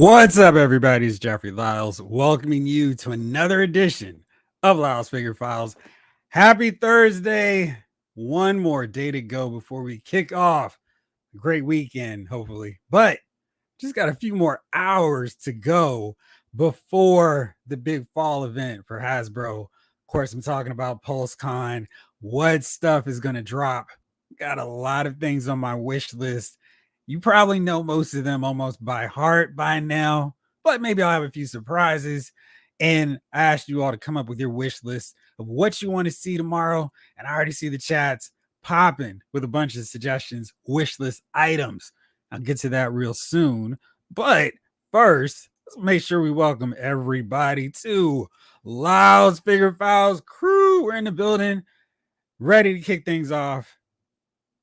What's up, everybody? It's Jeffrey Lyles, welcoming you to another edition of Lyles Figure Files. Happy Thursday. One more day to go before we kick off a great weekend, hopefully. But just got a few more hours to go before the big fall event for Hasbro. Of course, I'm talking about PulseCon. What stuff is going to drop? Got a lot of things on my wish list. You probably know most of them almost by heart by now, but maybe I'll have a few surprises. And I asked you all to come up with your wish list of what you want to see tomorrow. And I already see the chats popping with a bunch of suggestions, wish list items. I'll get to that real soon. But first, let's make sure we welcome everybody to Lyles Figure Files crew. We're in the building, ready to kick things off.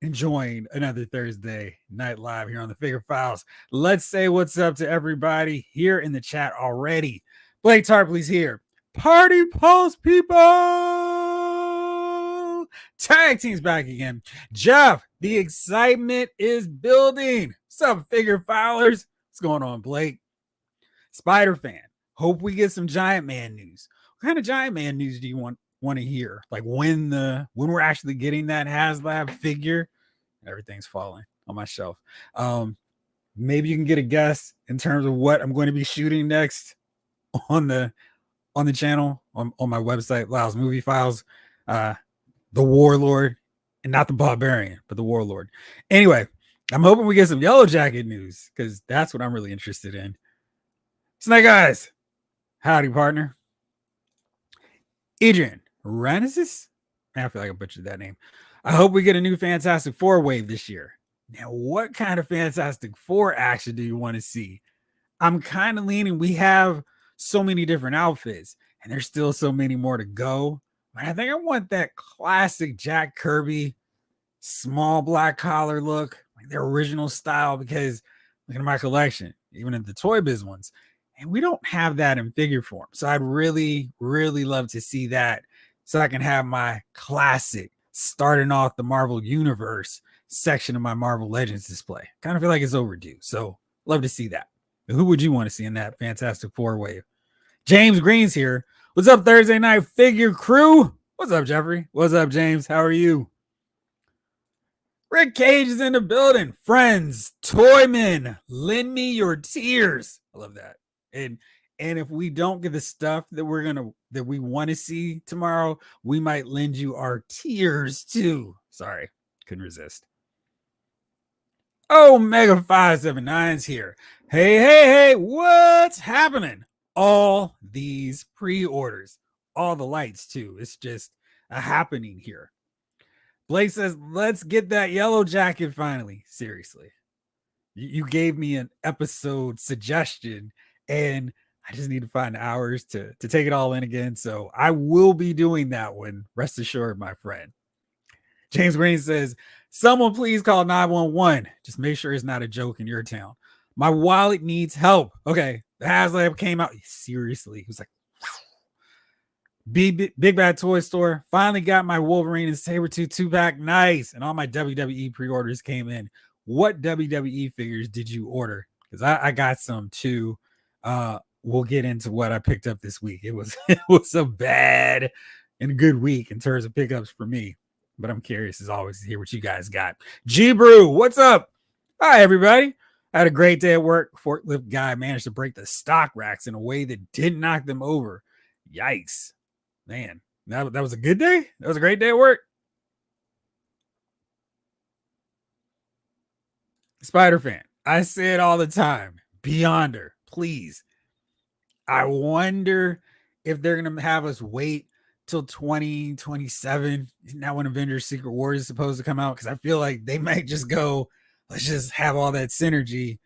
Enjoying another Thursday night live here on the Figure Files. Let's say what's up to everybody here in the chat already. Blake Tarpley's here. Party Pulse people. Tag team's back again. Jeff, the excitement is building. What's up, Figure Filers? What's going on, Blake? Spider Fan, hope we get some Giant Man news. What kind of Giant Man news do you want to hear? Like when we're actually getting that HasLab figure? Everything's falling on my shelf. Maybe you can get a guess in terms of what I'm going to be shooting next on the channel on my website, Lyles Movie Files. The Warlord, and not the Barbarian, but the Warlord. Anyway, I'm hoping we get some Yellow Jacket news because that's what I'm really interested in. Snake Eyes, howdy, partner. Adrian Renesis, I feel like I butchered that name. I hope we get a new Fantastic Four wave this year. Now, what kind of Fantastic Four action do you want to see? I'm kind of leaning, we have so many different outfits, and there's still so many more to go. But I think I want that classic Jack Kirby, small black collar look, like their original style, because look at my collection, even in the Toy Biz ones. And we don't have that in figure form. So I'd really, really love to see that so I can have my classic starting off the Marvel Universe section of my Marvel Legends display. Kind of feel like it's overdue. So love to see that. But who would you want to see in that Fantastic Four wave? James Green's here. What's up, Thursday night figure crew? What's up, Jeffrey? What's up, James? How are you? Rick Cage is in the building. Friends, Toymen, lend me your tears. I love that. And if we don't get the stuff that we want to see tomorrow, we might lend you our tears too. Sorry, couldn't resist. Oh, Mega 579's here. Hey, what's happening? All these pre-orders, all the lights too. It's just a happening here. Blake says, let's get that Yellow Jacket finally. Seriously. You gave me an episode suggestion, and I just need to find hours to take it all in again. So I will be doing that one. Rest assured, my friend. James Green says, someone please call 911. Just make sure it's not a joke in your town. My wallet needs help. Okay. The HasLab came out. Seriously. It was like, Big Bad Toy Store. Finally got my Wolverine and Sabretooth 2-pack. Nice. And all my WWE pre-orders came in. What WWE figures did you order? Because I got some too. We'll get into what I picked up this week. It was a bad and good week in terms of pickups for me. But I'm curious as always to hear what you guys got. G Brew, what's up? Hi, everybody. I had a great day at work. Forklift guy managed to break the stock racks in a way that didn't knock them over. Yikes. Man, that was a good day. That was a great day at work. Spider Fan, I say it all the time. Beyonder, please. I wonder if they're going to have us wait till 2027. Isn't that when Avengers Secret Wars is supposed to come out? Because I feel like they might just go, let's just have all that synergy.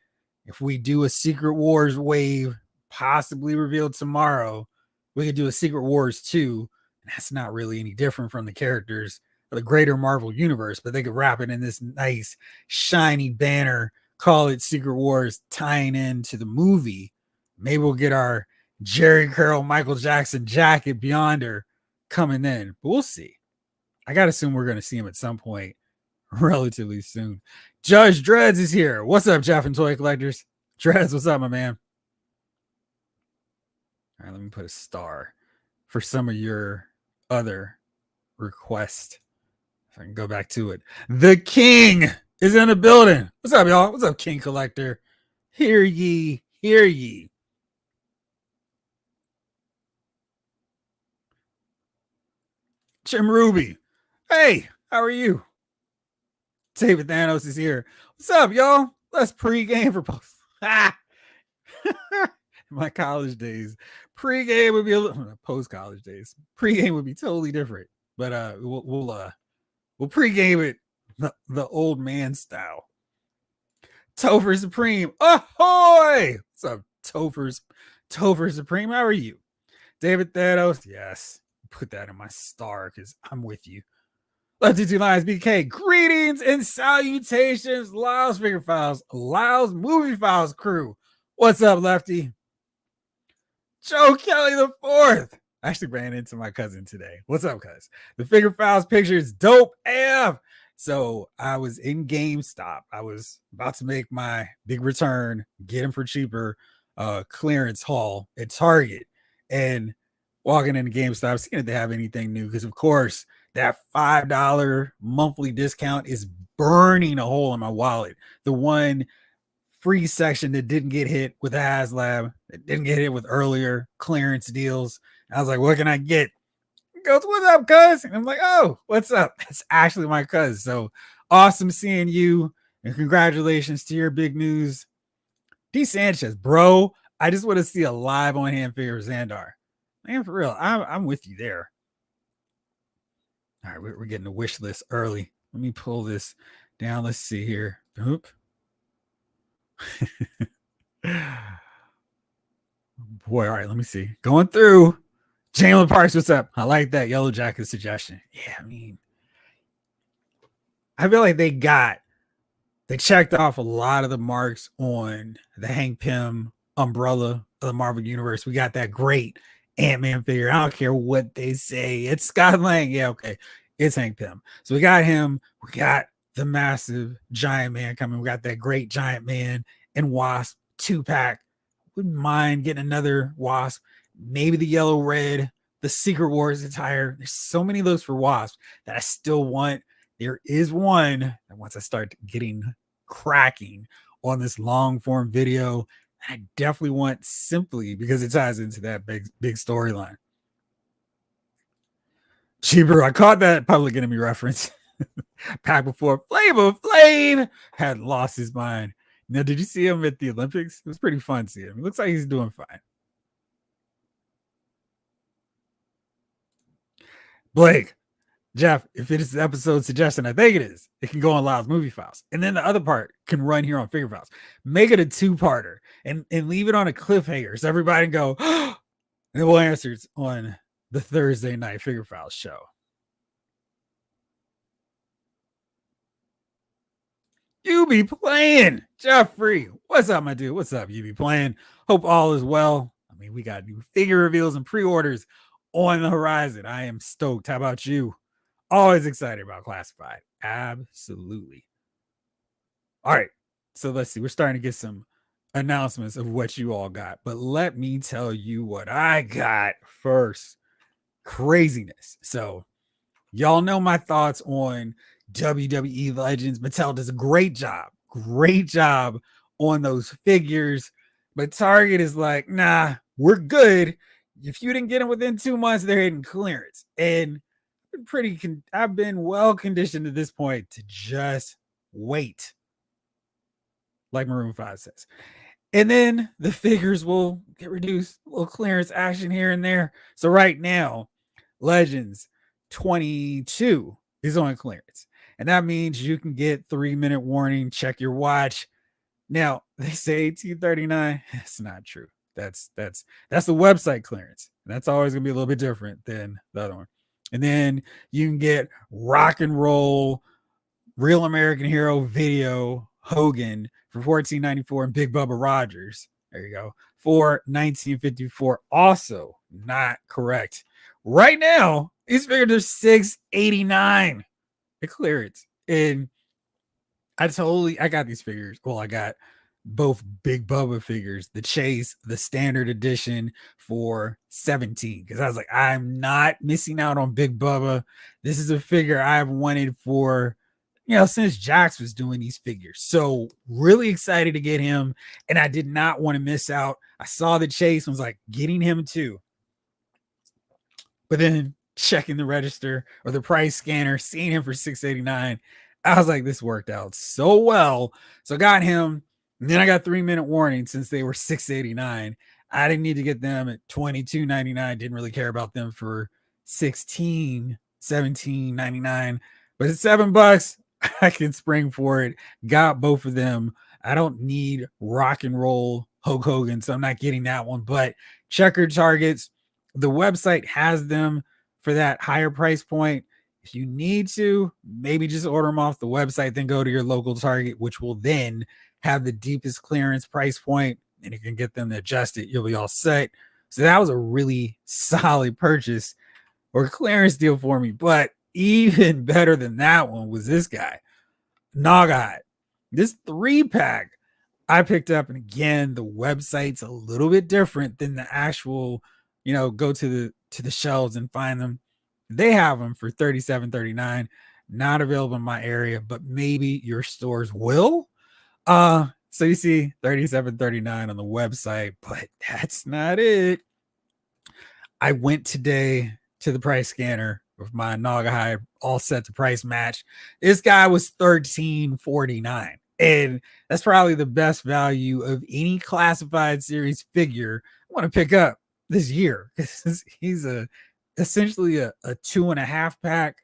If we do a Secret Wars wave, possibly revealed tomorrow, we could do a Secret Wars 2. And that's not really any different from the characters of the greater Marvel universe, but they could wrap it in this nice, shiny banner, call it Secret Wars, tying into the movie. Maybe we'll get our Jerry Curl, Michael Jackson jacket Beyonder coming in, but we'll see. I got to assume we're going to see him at some point relatively soon. Judge Dreads is here. What's up, Jeff and Toy Collectors? Dreads, what's up, my man? All right, let me put a star for some of your other requests. If I can go back to it. The King is in the building. What's up, y'all? What's up, King Collector? Hear ye, hear ye. Jim Ruby. Hey, how are you? David Thanos is here. What's up, y'all? Let's pregame for post. My college days. Pregame would be a little post college days. Pregame would be totally different. But we'll pregame it the old man style. Topher Supreme. Ahoy! What's up, Topher Supreme? How are you? David Thanos. Yes. Put that in my star because I'm with you. Lefty Two Lions BK. Greetings and salutations, Lyle's Figure Files, Lyle's Movie Files crew. What's up, Lefty? Joe Kelly the fourth. I actually ran into my cousin today. What's up, cuz? The Figure Files picture is dope AF. So I was in GameStop. I was about to make my big return, get them for cheaper, clearance haul at Target, and walking into GameStop, seeing if they have anything new. Because of course, that $5 monthly discount is burning a hole in my wallet. The one free section that didn't get hit with the HasLab, that didn't get hit with earlier clearance deals. I was like, what can I get? He goes, what's up, cuz? And I'm like, oh, what's up? It's actually my cuz. So awesome seeing you. And congratulations to your big news. D. Sanchez, bro. I just want to see a live on hand figure of Xandar. Man, for real. I'm with you there. All right, we're getting the wish list early. Let me pull this down. Let's see here. Oop. Boy, all right, let me see. Going through. Jalen Parks, what's up? I like that Yellow Jacket suggestion. Yeah, I mean, I feel like they checked off a lot of the marks on the Hank Pym umbrella of the Marvel Universe. We got that great Ant-Man figure. I don't care what they say. It's Scott Lang. Yeah, okay. It's Hank Pym. So we got him. We got the massive Giant Man coming. We got that great Giant Man and Wasp 2-pack. Wouldn't mind getting another Wasp. Maybe the yellow red, the Secret Wars attire. There's so many of those for Wasp that I still want. There is one that once I start getting cracking on this long form video, I definitely want simply because it ties into that big storyline. Cheaper, I caught that Public Enemy reference. Back before Flavor Flav had lost his mind. Now, did you see him at the Olympics? It was pretty fun seeing him. It looks like he's doing fine. Blake, Jeff, if it is the episode suggestion, I think it is. It can go on Lyle's Movie Files. And then the other part can run here on Figure Files. Make it a two-parter and leave it on a cliffhanger so everybody can go, and then we'll answer it on the Thursday night Figure Files show. You be playing, Jeffrey. What's up, my dude? What's up? You be playing. Hope all is well. I mean, we got new figure reveals and pre-orders on the horizon. I am stoked. How about you? Always excited about Classified. Absolutely. All right. So let's see. We're starting to get some announcements of what you all got. But let me tell you what I got first. Craziness. So y'all know my thoughts on WWE Legends. Mattel does a great job on those figures. But Target is like, nah, we're good. If you didn't get them within 2 months, they're hitting clearance. And I've been well conditioned at this point to just wait, like Maroon 5 says. And then the figures will get reduced, a little clearance action here and there. So right now, Legends 22 is on clearance. And that means you can get 3-minute warning, check your watch. Now, they say 1839. It's not true. That's the website clearance. That's always going to be a little bit different than the other one. And then you can get Rock and Roll, Real American Hero Video Hogan for $14.94 and Big Bubba Rogers. There you go. For $19.54. Also not correct. Right now, these figures are $689. The clearance. And I got these figures. Well, I got both Big Bubba figures, the Chase, the standard edition for 17. Because I was like, I'm not missing out on Big Bubba. This is a figure I've wanted for, since Jax was doing these figures. So really excited to get him. And I did not want to miss out. I saw the Chase and was like, getting him too. But then checking the register or the price scanner, seeing him for $689, I was like, this worked out so well. So got him. And then I got 3-minute warning since they were $689. I didn't need to get them at $22.99. Didn't really care about them for $17.99. But it's $7. I can spring for it. Got both of them. I don't need rock and roll Hulk Hogan, so I'm not getting that one. But checkered targets, the website has them for that higher price point. If you need to, maybe just order them off the website, then go to your local Target, which will then have the deepest clearance price point, and you can get them to adjust it. You'll be all set. So that was a really solid purchase or clearance deal for me. But even better than that one was this guy, Naugahyde. This 3-pack I picked up, and again, the website's a little bit different than the actual, go to the shelves and find them. They have them for $37.39. Not available in my area, but maybe your stores will. So you see $37.39 on the website, but that's not it. I went today to the price scanner with my Naugahyde all set to price match. This guy was $13.49. And that's probably the best value of any classified series figure I want to pick up this year. He's essentially a 2.5-pack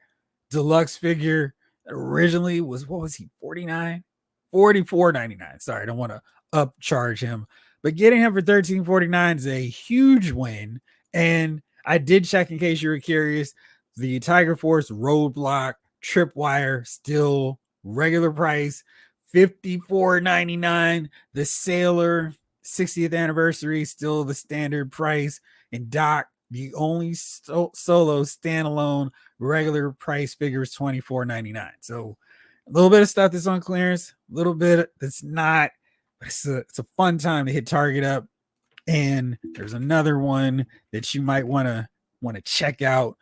deluxe figure. Originally was, what was he, 49? $44.99. Sorry, I don't want to upcharge him. But getting him for $13.49 is a huge win. And I did check in case you were curious. The Tiger Force Roadblock Tripwire still regular price, $54.99. The Sailor 60th anniversary still the standard price. And Doc, the only solo standalone regular price figure is $24.99. So a little bit of stuff that's on clearance, a little bit that's not. It's a fun time to hit Target up. And there's another one that you might want to check out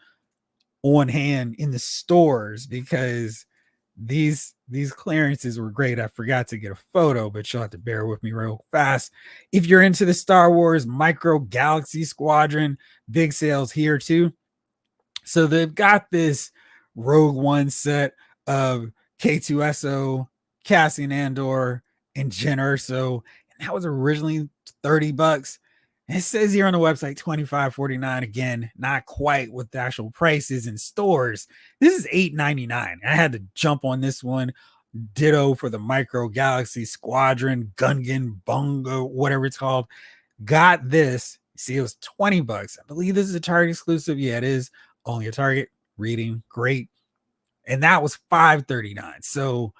on hand in the stores, because these clearances were great. I forgot to get a photo, but you'll have to bear with me real fast. If you're into the Star Wars Micro Galaxy Squadron, big sales here too. So they've got this Rogue One set of K2SO, Cassian Andor, and Jyn Erso, and that was originally $30. It says here on the website $25.49. Again, not quite what the actual price is in stores. This is $8.99. I had to jump on this one. Ditto for the Micro Galaxy Squadron, Gungan, Bungo, whatever it's called. Got this. See, it was $20. I believe this is a Target exclusive. Yeah, it is. Only a Target. Reading. Great. And that was $5.39. So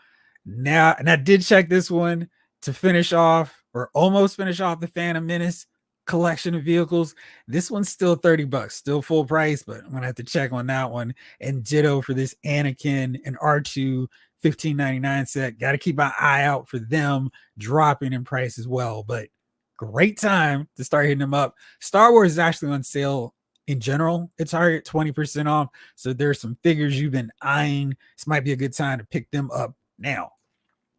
now, and I did check this one to finish off or almost finish off the Phantom Menace collection of vehicles. This one's still $30, still full price, but I'm gonna have to check on that one. And ditto for this Anakin and R2 $15.99 set. Got to keep my eye out for them dropping in price as well. But great time to start hitting them up. Star Wars is actually on sale in general. It's Target 20% off. So there's some figures you've been eyeing. This might be a good time to pick them up now.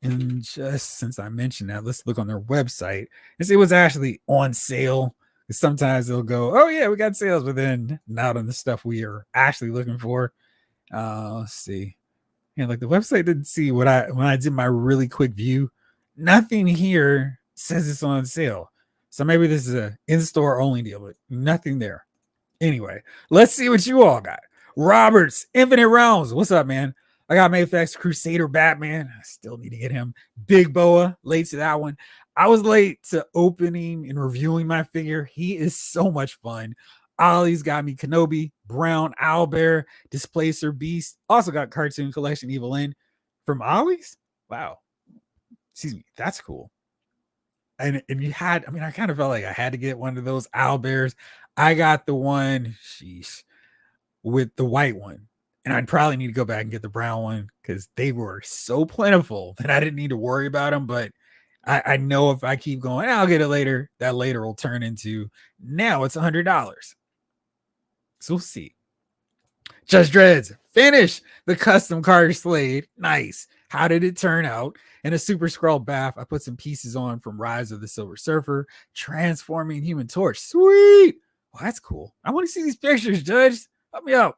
And just since I mentioned that, let's look on their website and see what's actually on sale. Sometimes they'll go, oh yeah, we got sales, but then not on the stuff we are actually looking for. Let's see. Yeah, like the website didn't see when I did my really quick view. Nothing here says it's on sale. So maybe this is a in-store only deal, but nothing there. Anyway, let's see what you all got. Roberts, Infinite Realms. What's up, man? I got Mayfax Crusader Batman. I still need to get him. Big Boa, late to that one. I was late to opening and reviewing my figure. He is so much fun. Ollie's got me Kenobi, Brown, Owlbear, Displacer Beast. Also got Cartoon Collection Evil In from Ollie's. Wow. Excuse me. That's cool. And you had, I mean, I kind of felt like I had to get one of those Owlbears. I got the one, sheesh, with the white one. And I'd probably need to go back and get the brown one because they were so plentiful that I didn't need to worry about them. But I know if I keep going, I'll get it later. That later will turn into now it's $100. So we'll see. Just Dreads, finish the custom Carter Slade. Nice. How did it turn out? In a Super Scroll bath, I put some pieces on from Rise of the Silver Surfer, transforming Human Torch. Sweet. Well, that's cool. I want to see these pictures, Judge. Help me out.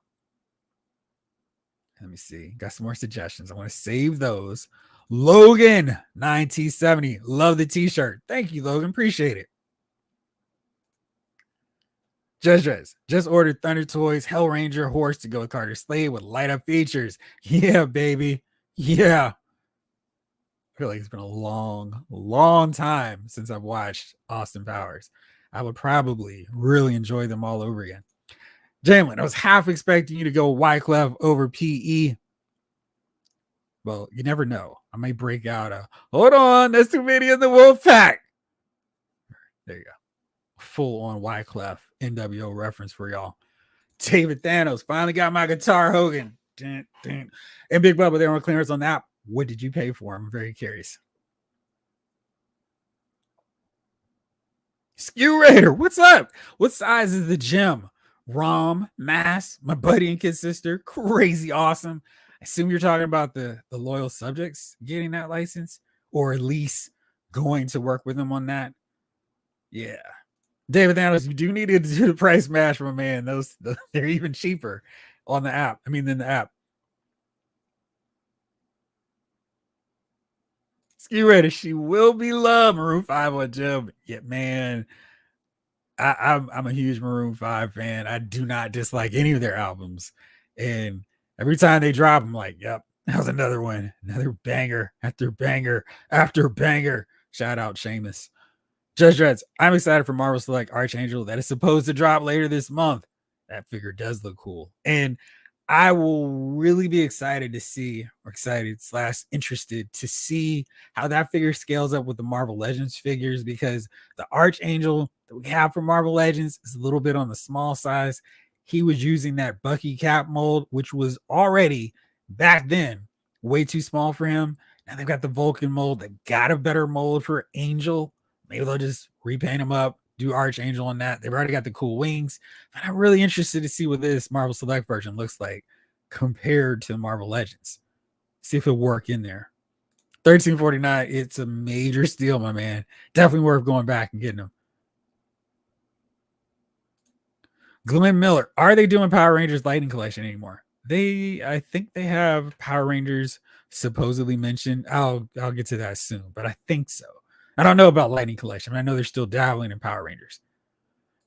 Let me see. Got some more suggestions. I want to save those. Logan 9T70. Love the t-shirt. Thank you, Logan. Appreciate it. Just ordered Thunder Toys Hell Ranger horse to go with Carter Slade with light up features. Yeah, baby. Yeah. I feel like it's been a long time since I've watched Austin Powers. I would probably really enjoy them all over again. Jalen, I was half expecting you to go Wyclef over PE. Well, you never know. I may break out a hold on, that's too many of the wolf pack. There you go. Full on Wyclef NWO reference for y'all. David Thanos finally got my guitar, Hogan. Dun, dun. And Big Bubba, they're on clearance on that. What did you pay for? I'm very curious. Skew Raider, what's up? What size is the gym? Rom, Mass, my buddy and kid sister, crazy awesome. I assume you're talking about the loyal subjects getting that license, or at least going to work with them on that. Yeah. David Thanos, you do need to do the price match, my man. They're even cheaper on the app. I mean, than the app. Ski Raider, she will be loved. Maroon 5 on Jim. Yeah, man. I'm a huge Maroon 5 fan. I do not dislike any of their albums. And every time they drop, I'm like, yep, that was another one. Another banger after banger after banger. Shout out Seamus. Judge Reds, I'm excited for Marvel Select Archangel that is supposed to drop later this month. That figure does look cool. And I will really be excited to see, or excited / interested to see how that figure scales up with the Marvel Legends figures, because the Archangel that we have for Marvel Legends is a little bit on the small size. He was using that Bucky Cap mold, which was already back then way too small for him. Now they've got the Vulcan mold that got a better mold for Angel. Maybe they'll just repaint him up, do Archangel on that. They've already got the cool wings. But I'm really interested to see what this Marvel Select version looks like compared to Marvel Legends. See if it'll work in there. $13.49. It's a major steal, my man. Definitely worth going back and getting them. Glenn Miller. Are they doing Power Rangers Lightning Collection anymore? I think they have Power Rangers supposedly mentioned. I'll get to that soon, but I think so. I don't know about Lightning Collection. I know they're still dabbling in Power Rangers.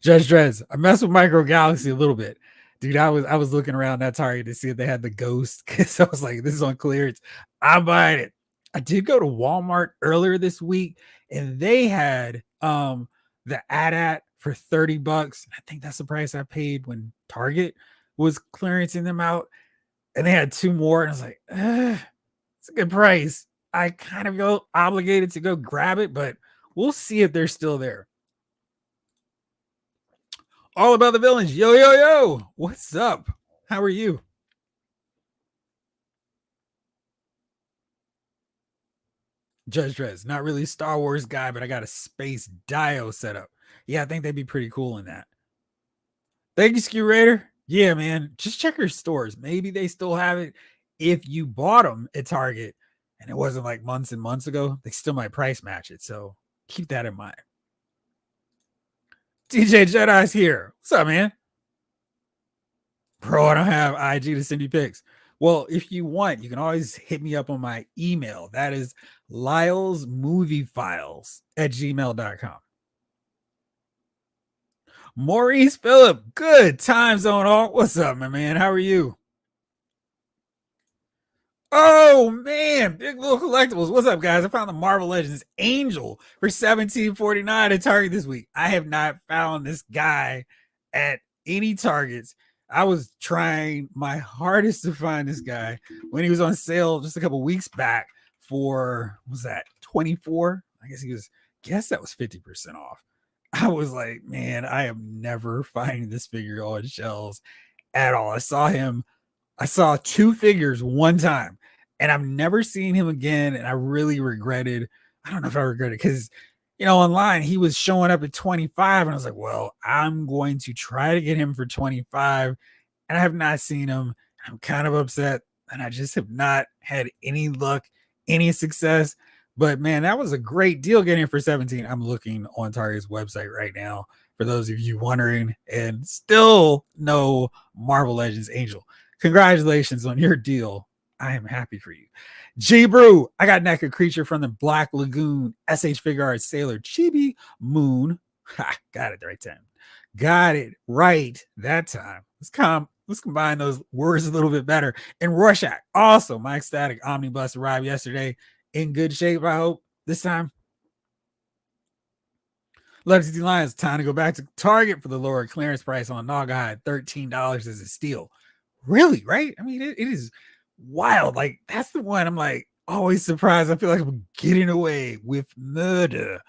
Judge Drez, I messed with Micro Galaxy a little bit. Dude, I was looking around that Target to see if they had the Ghost, because I was like, this is on clearance. I'm buying it. I did go to Walmart earlier this week, and they had the AT-AT for $30. I think that's the price I paid when Target was clearancing them out. And they had two more, and I was like, it's a good price. I kind of feel obligated to go grab it, but we'll see if they're still there. All about the villains. Yo, yo, yo. What's up? How are you? Judge Drez, not really a Star Wars guy, but I got a space Dio set up. Yeah, I think they'd be pretty cool in that. Thank you, Skew Raider. Yeah, man. Just check your stores. Maybe they still have it. If you bought them at Target and it wasn't like months and months ago, they still might price match it. So keep that in mind. DJ Jedi's here. What's up, man? Bro, I don't have IG to send you pics. Well, if you want, you can always hit me up on my email. That is lylesmoviefiles@gmail.com. Maurice Phillip, good time zone all. What's up, my man? How are you? Oh man, Big Little Collectibles. What's up, guys? I found the Marvel Legends Angel for $17.49 at Target this week. I have not found this guy at any Targets. I was trying my hardest to find this guy when he was on sale just a couple weeks back for, what was that, 24? I guess that was 50% off. I was like, man, I am never finding this figure on shelves at all. I saw two figures one time, and I've never seen him again. And I really regretted I don't know if I regret it because, online he was showing up at 25, and I was like, well, I'm going to try to get him for 25, and I have not seen him. I'm kind of upset, and I just have not had any luck, any success. But man, that was a great deal getting him for 17. I'm looking on Target's website right now for those of you wondering, and still no Marvel Legends Angel. Congratulations on your deal. I am happy for you. G Brew, I got Naked Creature from the Black Lagoon, SH Figure Arts Sailor Chibi Moon. Ha, got it the right time. Got it right that time. Let's combine those words a little bit better. And Rorschach, also my ecstatic omnibus arrived yesterday in good shape, I hope, this time. Legacy Lions, time to go back to Target for the lower clearance price on Naugahyde. $13 is a steal. Really, right? I mean, it is wild. Like, that's the one I'm like always surprised. I feel like I'm getting away with murder,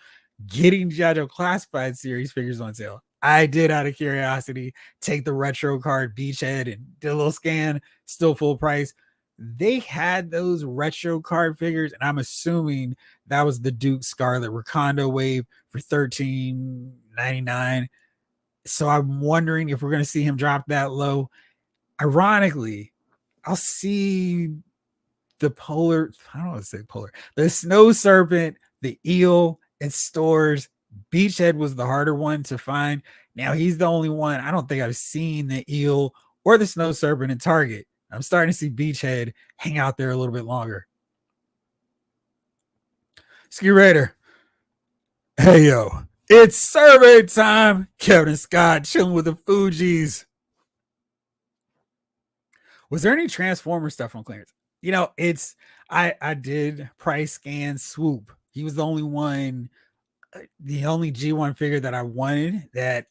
getting JoJo Classified series figures on sale. I did, out of curiosity, take the retro card Beachhead and did a little scan, still full price. They had those retro card figures, and I'm assuming that was the Duke Scarlet Recondo wave for $13.99. So I'm wondering if we're going to see him drop that low. Ironically, I'll see the polar, I don't want to say polar, the Snow Serpent, the Eel, and Stores. Beachhead was the harder one to find. Now he's the only one. I don't think I've seen the Eel or the Snow Serpent in Target. I'm starting to see Beachhead hang out there a little bit longer. Ski Raider. Hey, yo. It's survey time. Kevin Scott chilling with the Fugees. Was there any Transformer stuff on clearance? I did price scan Swoop. He was the only one, the only G1 figure that I wanted that,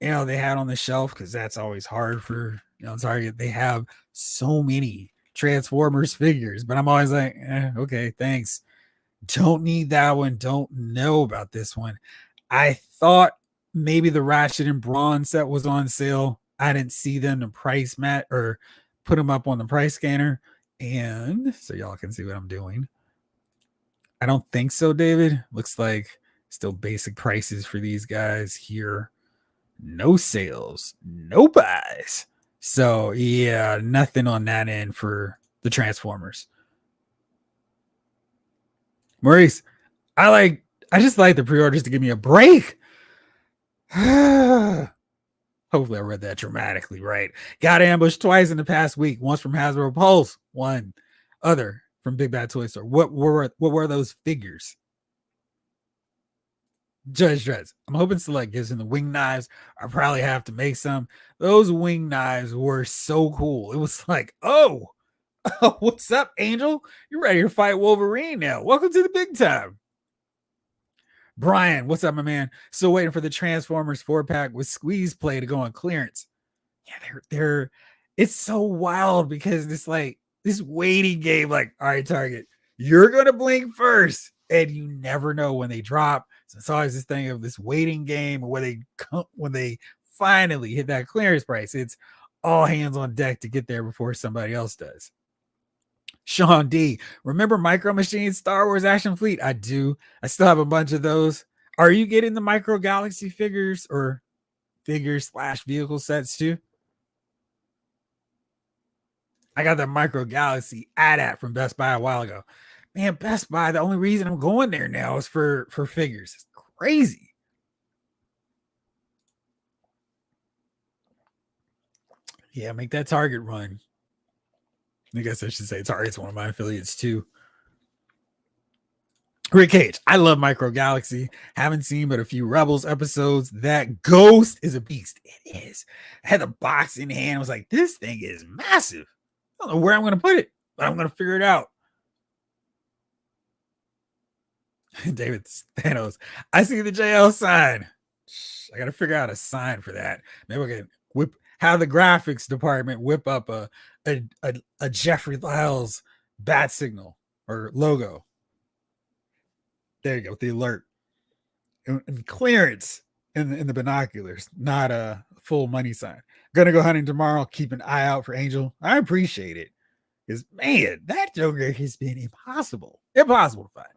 they had on the shelf, because that's always hard for, Target. They have so many Transformers figures, but I'm always like, okay, thanks. Don't need that one. Don't know about this one. I thought maybe the Ratchet and Brawn set was on sale. I didn't see them to price match or put them up on the price scanner. And so y'all can see what I'm doing. I don't think so, David. Looks like still basic prices for these guys here. No sales, no buys. So yeah, nothing on that end for the Transformers. Maurice, I just like the pre-orders to give me a break. Hopefully I read that dramatically right. Got ambushed twice in the past week. Once from Hasbro Pulse, one other from Big Bad Toy Store. What were those figures? Judge Dreds. I'm hoping Select gives him the wing knives. I probably have to make some. Those wing knives were so cool. It was like, oh, what's up, Angel? You're ready to fight Wolverine now. Welcome to the big time. Brian, what's up, my man? Still waiting for the Transformers 4-pack with squeeze play to go on clearance. Yeah, they're it's so wild because it's like this waiting game, like, all right, Target, you're gonna blink first, and you never know when they drop. So it's always this thing of this waiting game where when they finally hit that clearance price, it's all hands on deck to get there before somebody else does. Sean D, remember Micro Machines Star Wars Action Fleet? I do. I still have a bunch of those. Are you getting the Micro Galaxy figures or figures/vehicle sets too? I got the Micro Galaxy AT-AT from Best Buy a while ago. Man, Best Buy, the only reason I'm going there now is for figures. It's crazy. Yeah, make that Target run. I guess I should say Target's one of my affiliates too. Rick Cage, I love Micro Galaxy. Haven't seen but a few Rebels episodes. That Ghost is a beast. It is. I had the box in hand. I was like, this thing is massive. I don't know where I'm going to put it, but I'm going to figure it out. David Thanos, I see the JL sign. I got to figure out a sign for that. Maybe we can have the graphics department whip up a Jeffrey Lyles bat signal or logo. There you go, with the alert and clearance in the binoculars, not a full money sign. Gonna go hunting tomorrow. Keep an eye out for Angel. I appreciate it, because man, that Joker has been impossible to find.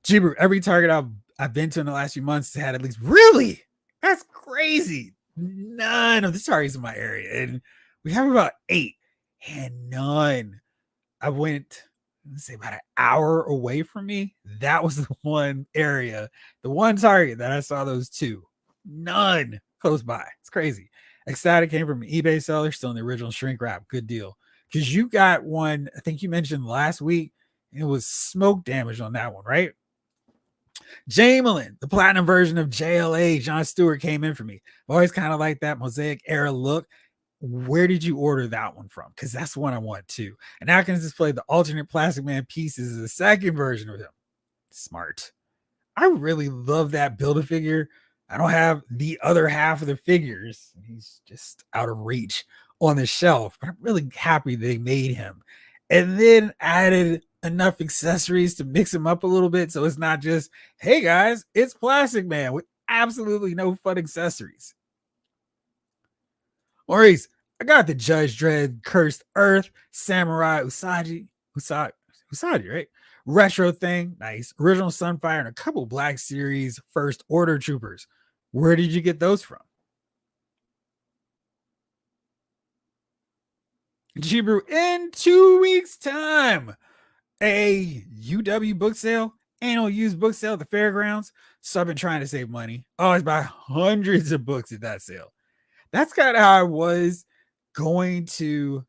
Jeebrew, every Target I've been to in the last few months had at least, really? That's crazy. None of the Targets in my area. And we have about 8. And none. I went, let's say, about an hour away from me. That was the one area, the one Target that I saw those 2. None close by. It's crazy. Ecstatic came from an eBay seller, still in the original shrink wrap. Good deal. Because you got one, I think you mentioned last week, it was smoke damage on that one, right? Jamelin, the platinum version of JLA, John Stewart, came in for me. I've always kind of like that Mosaic era look. Where did you order that one from? Because that's the one I want too. And now I can display the alternate Plastic Man pieces as the second version of him. Smart. I really love that Build-A-Figure. I don't have the other half of the figures. He's just out of reach on the shelf, but I'm really happy they made him. And then added enough accessories to mix him up a little bit so it's not just, hey guys, it's Plastic Man with absolutely no fun accessories. Maurice, I got the Judge Dredd Cursed Earth Samurai Usagi, right? Retro thing, nice. Original Sunfire and a couple Black Series First Order Troopers. Where did you get those from? Jeebrew, in 2 weeks' time, a UW book sale, annual used book sale at the fairgrounds. So I've been trying to save money. Always buy hundreds of books at that sale. That's kind of how I was going to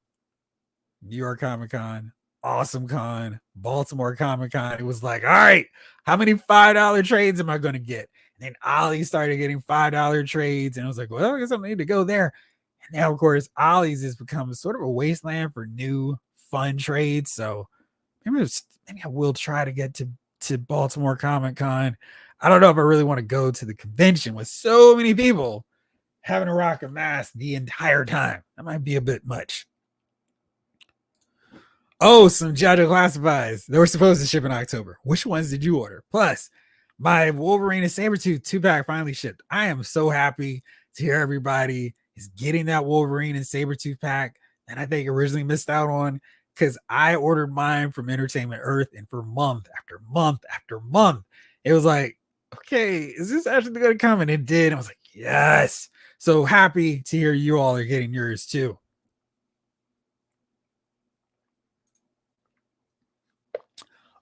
New York Comic Con, Awesome Con, Baltimore Comic Con. It was like, all right, how many $5 trades am I going to get? And then Ollie started getting $5 trades. And I was like, well, I guess I need to go there. And now, of course, Ollie's has become sort of a wasteland for new fun trades. So maybe I will try to get to Baltimore Comic Con. I don't know if I really want to go to the convention with so many people having to rock a mask the entire time. That might be a bit much. Oh, some JoJo Classifieds. They were supposed to ship in October. Which ones did you order? Plus, my Wolverine and Sabretooth 2-pack finally shipped. I am so happy to hear everybody is getting that Wolverine and Sabretooth pack that I think originally missed out on, because I ordered mine from Entertainment Earth, and for month after month after month, it was like, okay, is this actually going to come? And it did. I was like, yes. So happy to hear you all are getting yours too.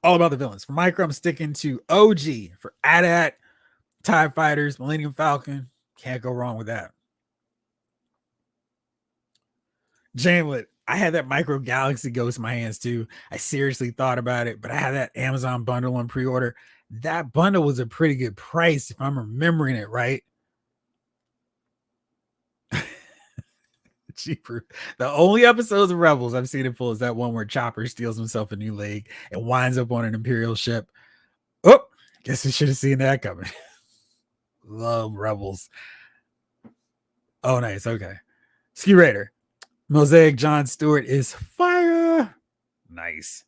All about the villains. For Micro, I'm sticking to OG. For AT-AT, TIE Fighters, Millennium Falcon. Can't go wrong with that. Jamelet, I had that Micro Galaxy Ghost in my hands too. I seriously thought about it, but I had that Amazon bundle on pre-order. That bundle was a pretty good price if I'm remembering it right. Cheaper. The only episodes of Rebels I've seen it full is that one where Chopper steals himself a new leg and winds up on an Imperial ship. Oh, guess we should have seen that coming. Love Rebels. Oh, nice. Okay. Ski Raider. Mosaic John Stewart is fire. Nice.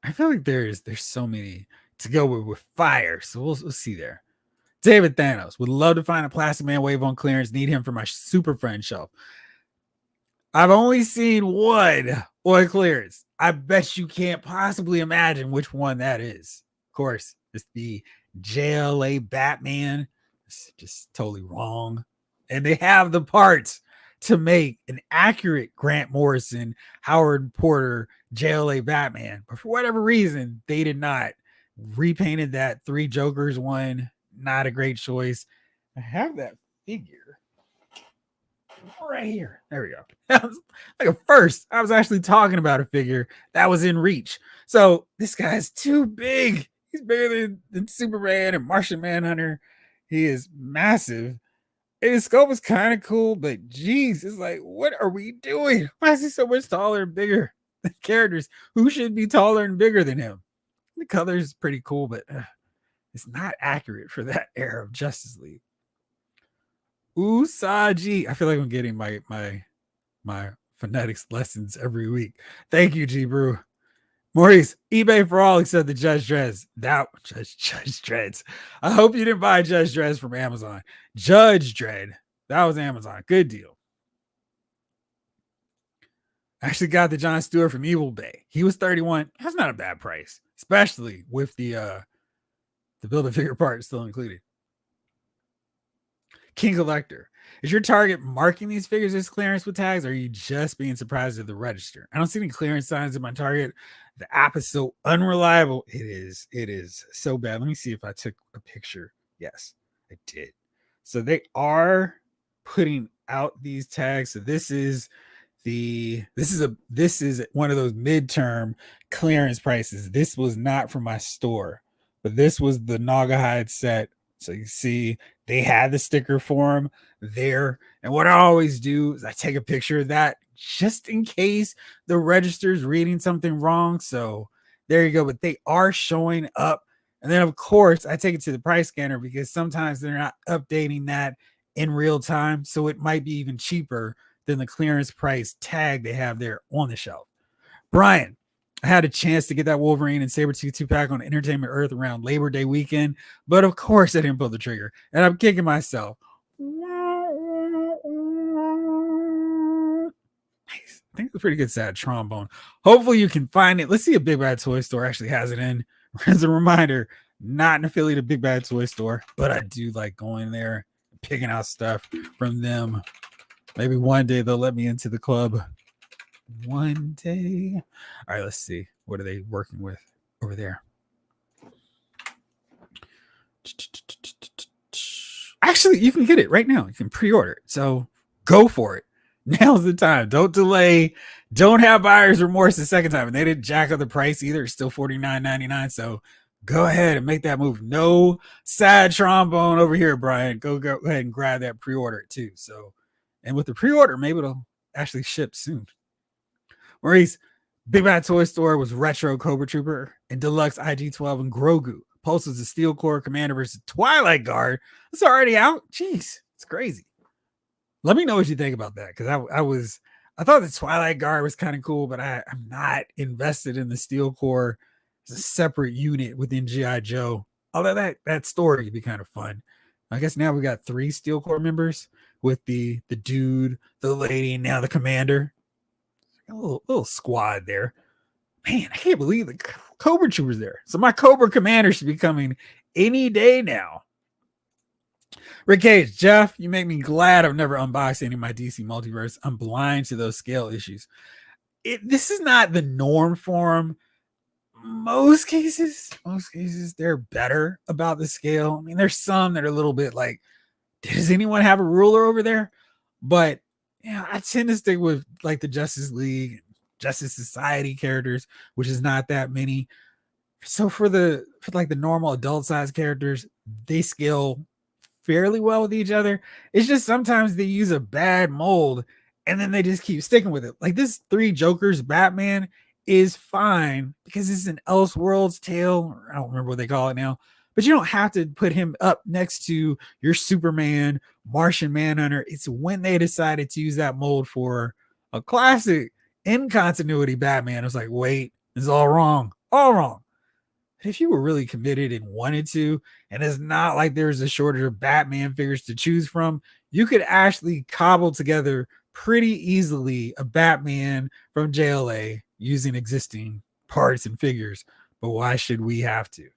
I feel like there's so many to go with fire. So we'll see there. David Thanos. Would love to find a Plastic Man wave on clearance. Need him for my Super Friend shelf. I've only seen one on clearance. I bet you can't possibly imagine which one that is. Of course, it's the JLA Batman. It's just totally wrong. And they have the parts to make an accurate Grant Morrison, Howard Porter, JLA Batman. But for whatever reason, they did not. Repainted that Three Jokers one. Not a great choice. I have that figure right here. There we go. That was like a first. I was actually talking about a figure that was in reach. So this guy's too big. He's bigger than Superman and Martian Manhunter. He is massive. And his scope is kind of cool, but geez, it's like, what are we doing? Why is he so much taller and bigger than characters who should be taller and bigger than him? The color is pretty cool, but it's not accurate for that era of Justice League. Usagi. I feel like I'm getting my phonetics lessons every week. Thank you, G Brew. Maurice, eBay for all except the Judge Dredd. That Judge Dredd. I hope you didn't buy Judge Dredd from Amazon. Judge Dredd. That was Amazon. Good deal. I actually got the John Stewart from Evil Bay. He was $31. That's not a bad price. especially with the Build-A-Figure part still included. King Collector. Is your target marking these figures as clearance with tags, or are you just being surprised at the register? I don't see any clearance signs in my target. The app is so unreliable. It is. It is so bad. Let me see if I took a picture. Yes, I did. So they are putting out these tags. So this is one of those midterm clearance prices. This was not from my store, but this was the Naugahyde set. So you see they had the sticker for them there. And what I always do is I take a picture of that just in case the register's reading something wrong. So there you go. But they are showing up. And then, of course, I take it to the price scanner because sometimes they're not updating that in real time. So it might be even cheaper than the clearance price tag they have there on the shelf. Brian, I had a chance to get that Wolverine and Sabretooth 2-pack on Entertainment Earth around Labor Day weekend, but of course I didn't pull the trigger, and I'm kicking myself. Nice. I think it's a pretty good sad trombone. Hopefully you can find it. Let's see if Big Bad Toy Store actually has it in. As a reminder, not an affiliate of Big Bad Toy Store, but I do like going there, picking out stuff from them. Maybe one day they'll let me into the club. One day. All right, let's see. What are they working with over there? Actually, you can get it right now. You can pre-order it. So go for it. Now's the time. Don't delay. Don't have buyer's remorse the second time. And they didn't jack up the price either. It's still $49.99. So go ahead and make that move. No sad trombone over here, Brian. Go ahead and grab that pre-order too. So, and with the pre-order, maybe it'll actually ship soon. Maurice, Big Bad Toy Store was Retro Cobra Trooper and Deluxe IG-12 and Grogu. Pulse was the Steel Core Commander versus Twilight Guard. It's already out. Jeez, it's crazy. Let me know what you think about that, because I thought the Twilight Guard was kind of cool, but I'm not invested in the Steel Core as a separate unit within G.I. Joe. Although that story could be kind of fun. I guess now we got 3 Steel Core members with the dude, the lady, and now the commander. A little squad there. Man, I can't believe the Cobra Trooper's there. So my Cobra Commander should be coming any day now. Rick Cage, Jeff, you make me glad I've never unboxed any of my DC Multiverse. I'm blind to those scale issues. This is not the norm for them. Most cases, they're better about the scale. I mean, there's some that are a little bit like, does anyone have a ruler over there? But yeah, I tend to stick with like the Justice League, Justice Society characters, which is not that many. So for like the normal adult size characters, they scale fairly well with each other. It's just sometimes they use a bad mold and then they just keep sticking with it. Like this 3 Jokers Batman is fine because it's an Elseworlds tale. I don't remember what they call it now. But you don't have to put him up next to your Superman, Martian Manhunter. It's when they decided to use that mold for a classic in continuity Batman. It's like, wait, it's all wrong. All wrong. If you were really committed and wanted to, and it's not like there's a shortage of Batman figures to choose from, you could actually cobble together pretty easily a Batman from JLA using existing parts and figures. But why should we have to?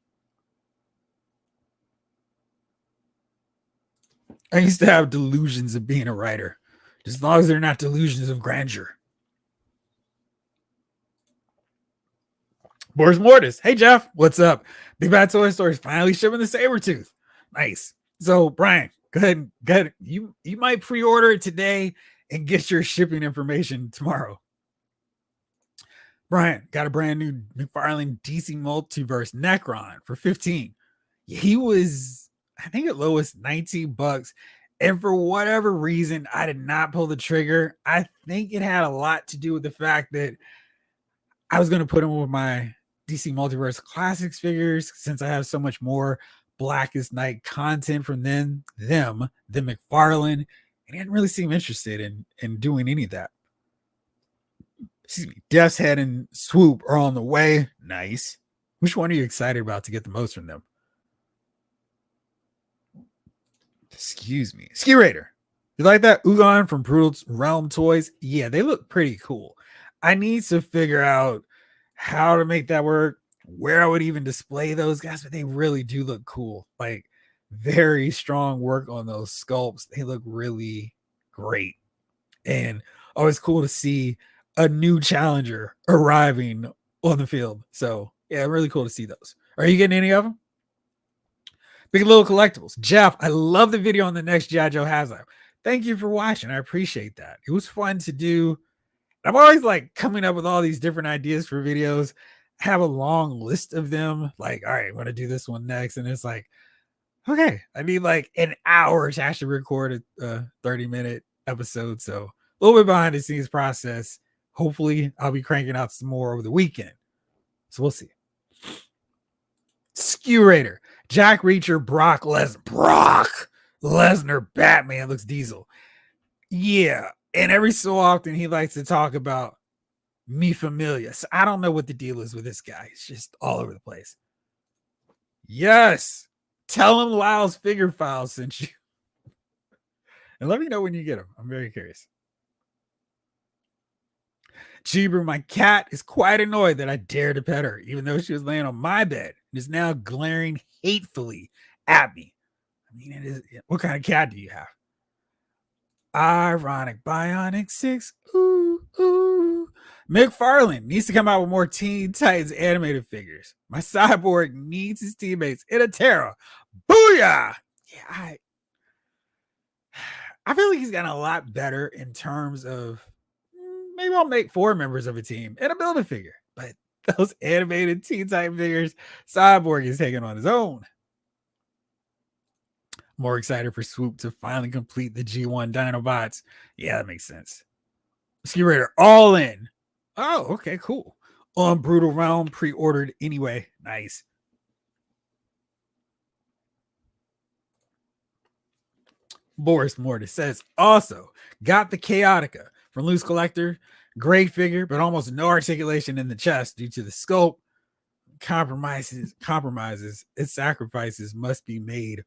I used to have delusions of being a writer, just as long as they're not delusions of grandeur. Boris Mortis, hey Jeff, what's up? Big Bad Toy Store is finally shipping the Sabretooth. Nice. So Brian, go ahead. You might pre-order it today and get your shipping information tomorrow. Brian got a brand new McFarlane DC Multiverse Necron for $15. He was, I think, at lowest $19. And for whatever reason, I did not pull the trigger. I think it had a lot to do with the fact that I was going to put him with my DC Multiverse Classics figures since I have so much more Blackest Night content from them than McFarlane. And I didn't really seem interested in doing any of that. Excuse me. Death's Head and Swoop are on the way. Nice. Which one are you excited about to get the most from them? Excuse me. Ski Raider. You like that? Ugon from Brutal Realm Toys? Yeah, they look pretty cool. I need to figure out how to make that work. where I would even display those guys, but they really do look cool. Like very strong work on those sculpts. They look really great. And always cool to see a new challenger arriving on the field. So yeah, really cool to see those. Are you getting any of them? Big Little Collectibles. Jeff, I love the video on the next G.I. Joe Hasbro. Thank you for watching. I appreciate that. It was fun to do. I'm always like coming up with all these different ideas for videos. I have a long list of them. Like, all right, I'm gonna do this one next. And it's like, okay, I need like an hour to actually record a 30-minute episode. So a little bit behind the scenes process. Hopefully, I'll be cranking out some more over the weekend. So we'll see. Skew Raider, Jack Reacher, Brock Lesnar, Batman looks Diesel. Yeah, and every so often he likes to talk about me familia. So I don't know what the deal is with this guy. It's just all over the place. Yes, tell him Lyle's figure file sent you, and let me know when you get them. I'm very curious. Cheever, my cat is quite annoyed that I dared to pet her, even though she was laying on my bed and is now glaring hatefully at me. I mean, it is. What kind of cat do you have? Ironic Bionic 6. Ooh, ooh. McFarlane needs to come out with more Teen Titans animated figures. My cyborg needs his teammates in a Terra. Booyah! Yeah, I feel like he's gotten a lot better in terms of maybe I'll make 4 members of a team and a build-a figure. But those animated Teen Titan figures, Cyborg is taking on his own. More excited for Swoop to finally complete the G1 Dinobots. Yeah, that makes sense. Ski Raider all in. Oh, okay, cool. On Brutal Realm, pre-ordered anyway. Nice. Boris Mortis says, also got the Chaotica from Loose Collector. Great figure, but almost no articulation in the chest due to the scope. Compromises, its sacrifices must be made.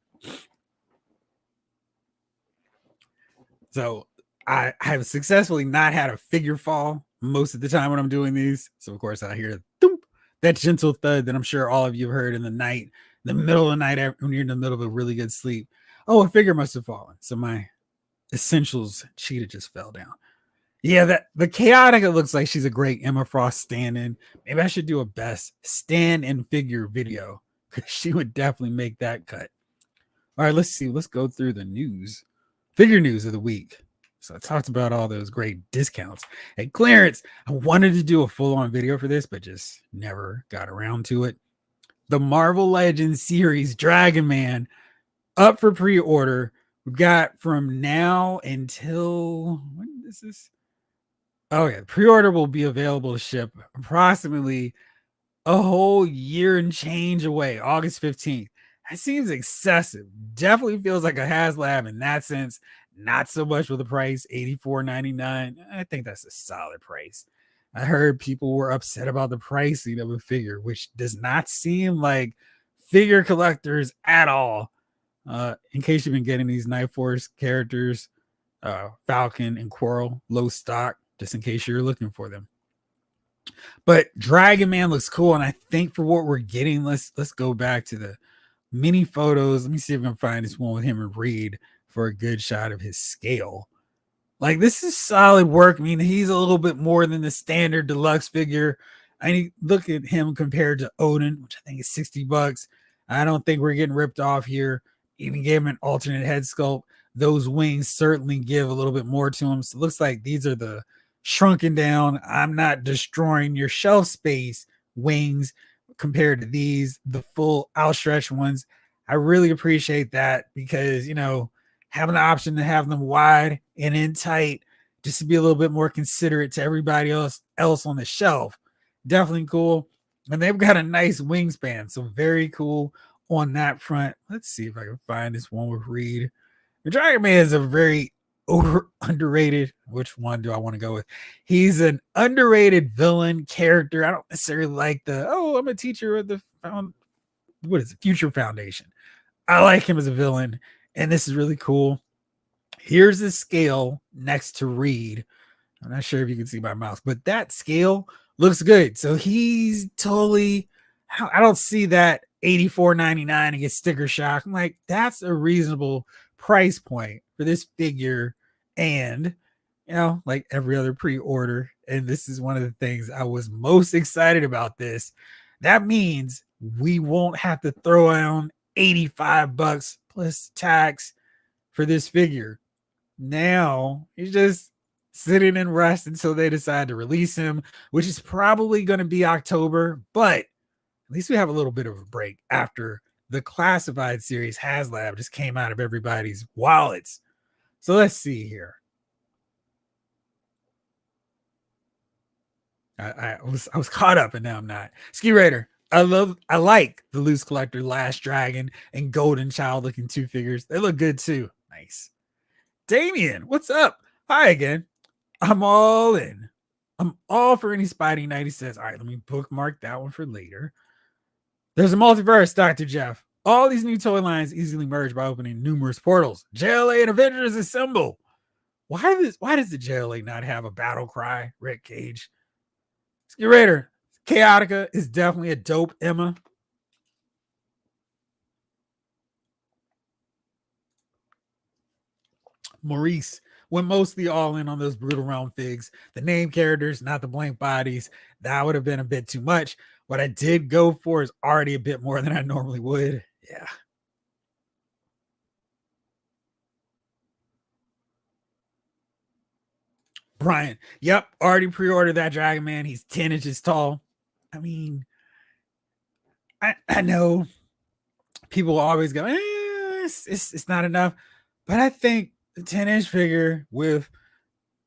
So I have successfully not had a figure fall most of the time when I'm doing these. So of course I hear that gentle thud that I'm sure all of you have heard in the night, the middle of the night when you're in the middle of a really good sleep. Oh, a figure must have fallen. So my essentials cheetah just fell down. Yeah, that the Chaotica looks like she's a great Emma Frost stand-in. Maybe I should do a best stand-in figure video because she would definitely make that cut. All right, let's see. Let's go through the news. Figure news of the week. So I talked about all those great discounts at clearance. I wanted to do a full-on video for this, but just never got around to it. The Marvel Legends series Dragon Man up for pre-order. We've got from now until when is this? Oh yeah, pre-order will be available to ship approximately a whole year and change away, August 15th. That seems excessive. Definitely feels like a HasLab in that sense. Not so much with the price, $84.99. I think that's a solid price. I heard people were upset about the pricing of a figure, which does not seem like figure collectors at all. In case you've been getting these Night Force characters, Falcon and Quarrel, low stock, just in case you're looking for them. But Dragon Man looks cool, and I think for what we're getting, let's go back to the mini photos. Let me see if I can find this one with him and Reed for a good shot of his scale. Like, this is solid work. I mean, he's a little bit more than the standard deluxe figure. I mean, look at him compared to Odin, which I think is $60. I don't think we're getting ripped off here. Even gave him an alternate head sculpt. Those wings certainly give a little bit more to him. So it looks like these are the shrunken down, I'm not destroying your shelf space wings compared to these, the full outstretched ones. I really appreciate that because, you know, having the option to have them wide and in tight just to be a little bit more considerate to everybody else on the shelf. Definitely cool. And they've got a nice wingspan. So very cool on that front. Let's see if I can find this one with Reed. The Dragon Man is a very underrated. Which one do I want to go with? He's an underrated villain character. I don't necessarily like I'm a teacher of the Future Foundation. I like him as a villain, and this is really cool. Here's the scale next to Reed. I'm not sure if you can see my mouse, but that scale looks good. So he's totally I don't see that 84.99 and get sticker shock. I'm like, that's a reasonable price point for this figure. And, like every other pre-order. And this is one of the things I was most excited about this. That means we won't have to throw down $85 plus tax for this figure. Now he's just sitting in rest until they decide to release him, which is probably going to be October, but at least we have a little bit of a break after the classified series HasLab just came out of everybody's wallets. So let's see here. I was caught up and now I'm not. Ski Raider. I like the Loose Collector, Last Dragon, and Golden Child looking two figures. They look good too. Nice. Damien, what's up? Hi again. I'm all in. I'm all for any Spidey night. He says, all right, let me bookmark that one for later. There's a multiverse, Dr. Jeff. All these new toy lines easily merge by opening numerous portals. JLA and Avengers assemble. Why does the JLA not have a battle cry, Rick Cage? Ski Raider, Chaotica is definitely a dope Emma. Maurice went mostly all in on those Brutal Realm figs. The name characters, not the blank bodies. That would have been a bit too much. What I did go for is already a bit more than I normally would. Yeah. Brian, yep, already pre-ordered that Dragon Man. He's 10 inches tall. I mean, I know people always go, it's not enough. But I think the 10-inch figure with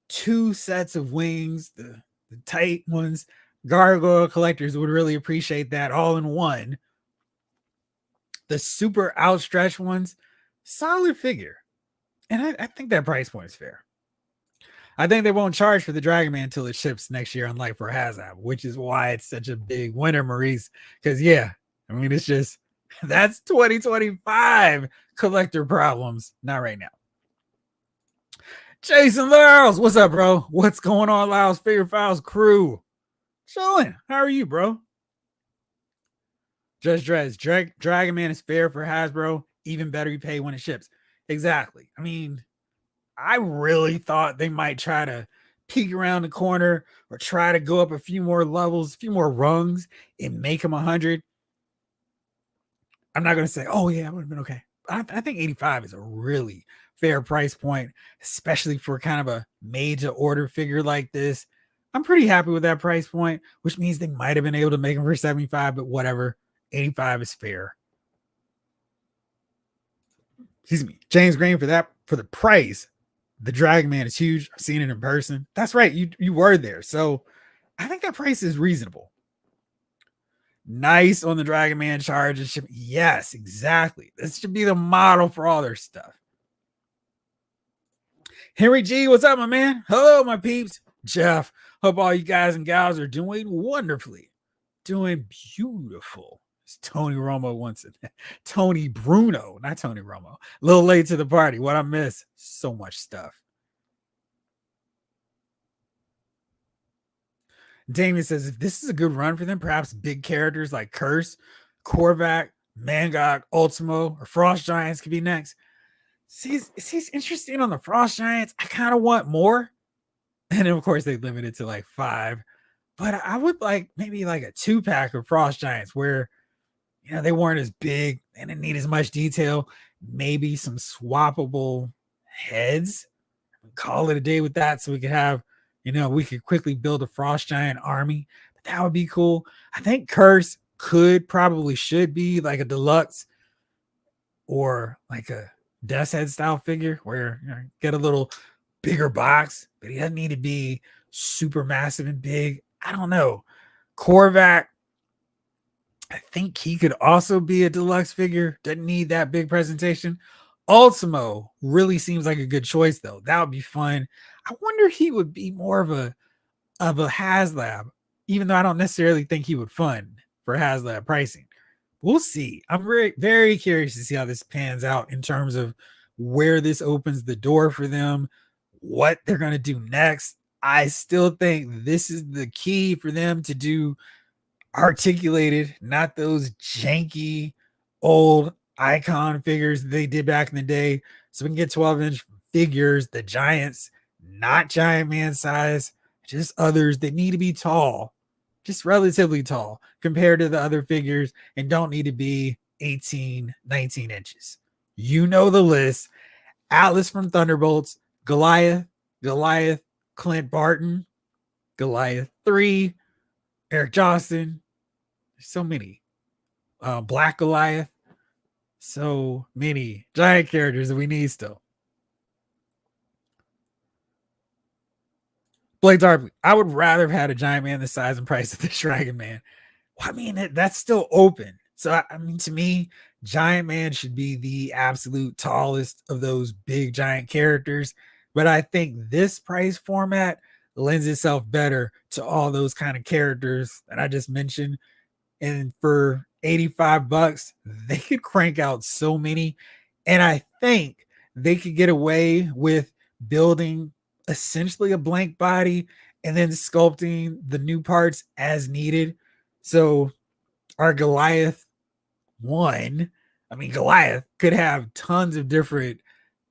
two sets of wings, the tight ones, gargoyle collectors would really appreciate that all in one. The super outstretched ones, solid figure. And I think that price point is fair. I think they won't charge for the Dragon Man until it ships next year, unlike for Hasbro, which is why it's such a big winner, Maurice. Because, yeah, I mean, it's just that's 2025 collector problems, not right now. Jason Lyles, what's up, bro? What's going on, Lyles Figure Files crew? Chilling. How are you, bro? Judge Dredd, Dragon Man is fair for Hasbro. Even better, you pay when it ships. Exactly. I mean, I really thought they might try to peek around the corner or try to go up a few more levels, a few more rungs, and make them 100. I'm not going to say, oh, yeah, it would have been okay. I think 85 is a really fair price point, especially for kind of a made to order figure like this. I'm pretty happy with that price point, which means they might have been able to make them for 75, but whatever. 85 is fair. Excuse me. James Green, for the price, the Dragon Man is huge. I've seen it in person. That's right. You were there. So I think that price is reasonable. Nice on the Dragon Man charges. Yes, exactly. This should be the model for all their stuff. Henry G, what's up, my man? Hello, my peeps. Jeff, hope all you guys and gals are doing wonderfully. Doing beautiful. It's Tony Romo wants it. Tony Bruno, not Tony Romo. A little late to the party. What I miss? So much stuff. Damien says, if this is a good run for them, perhaps big characters like Curse, Korvac, Mangok, Ultimo, or Frost Giants could be next. He's interesting on the Frost Giants. I kind of want more. And then, of course, they limit it to like 5. But I would like maybe like a 2-pack of Frost Giants where, they weren't as big and didn't need as much detail. Maybe some swappable heads. Call it a day with that so we could have, we could quickly build a Frost Giant army. But that would be cool. I think Curse should be like a deluxe or like a Death's Head style figure where get a little bigger box, but he doesn't need to be super massive and big. I don't know. Korvac, I think he could also be a deluxe figure. Doesn't need that big presentation. Ultimo really seems like a good choice, though. That would be fun. I wonder if he would be more of a HasLab, even though I don't necessarily think he would fund for HasLab pricing. We'll see. I'm very, very curious to see how this pans out in terms of where this opens the door for them, what they're going to do next. I still think this is the key for them to do articulated, not those janky old icon figures they did back in the day. So we can get 12-inch figures, the giants, not giant man size, just others that need to be tall, just relatively tall compared to the other figures, and don't need to be 18, 19 inches. You know the list. Atlas from Thunderbolts, Goliath, Clint Barton, Goliath 3, Eric Johnston. There's so many. Black Goliath. So many giant characters that we need still. Blake Darby. I would rather have had a giant man the size and price of this Dragon Man. Well, I mean, that's still open. So, I mean, to me, Giant Man should be the absolute tallest of those big giant characters. But I think this price format lends itself better to all those kind of characters that I just mentioned. And for $85, they could crank out so many. And I think they could get away with building essentially a blank body and then sculpting the new parts as needed. So our Goliath one, I mean, Goliath could have tons of different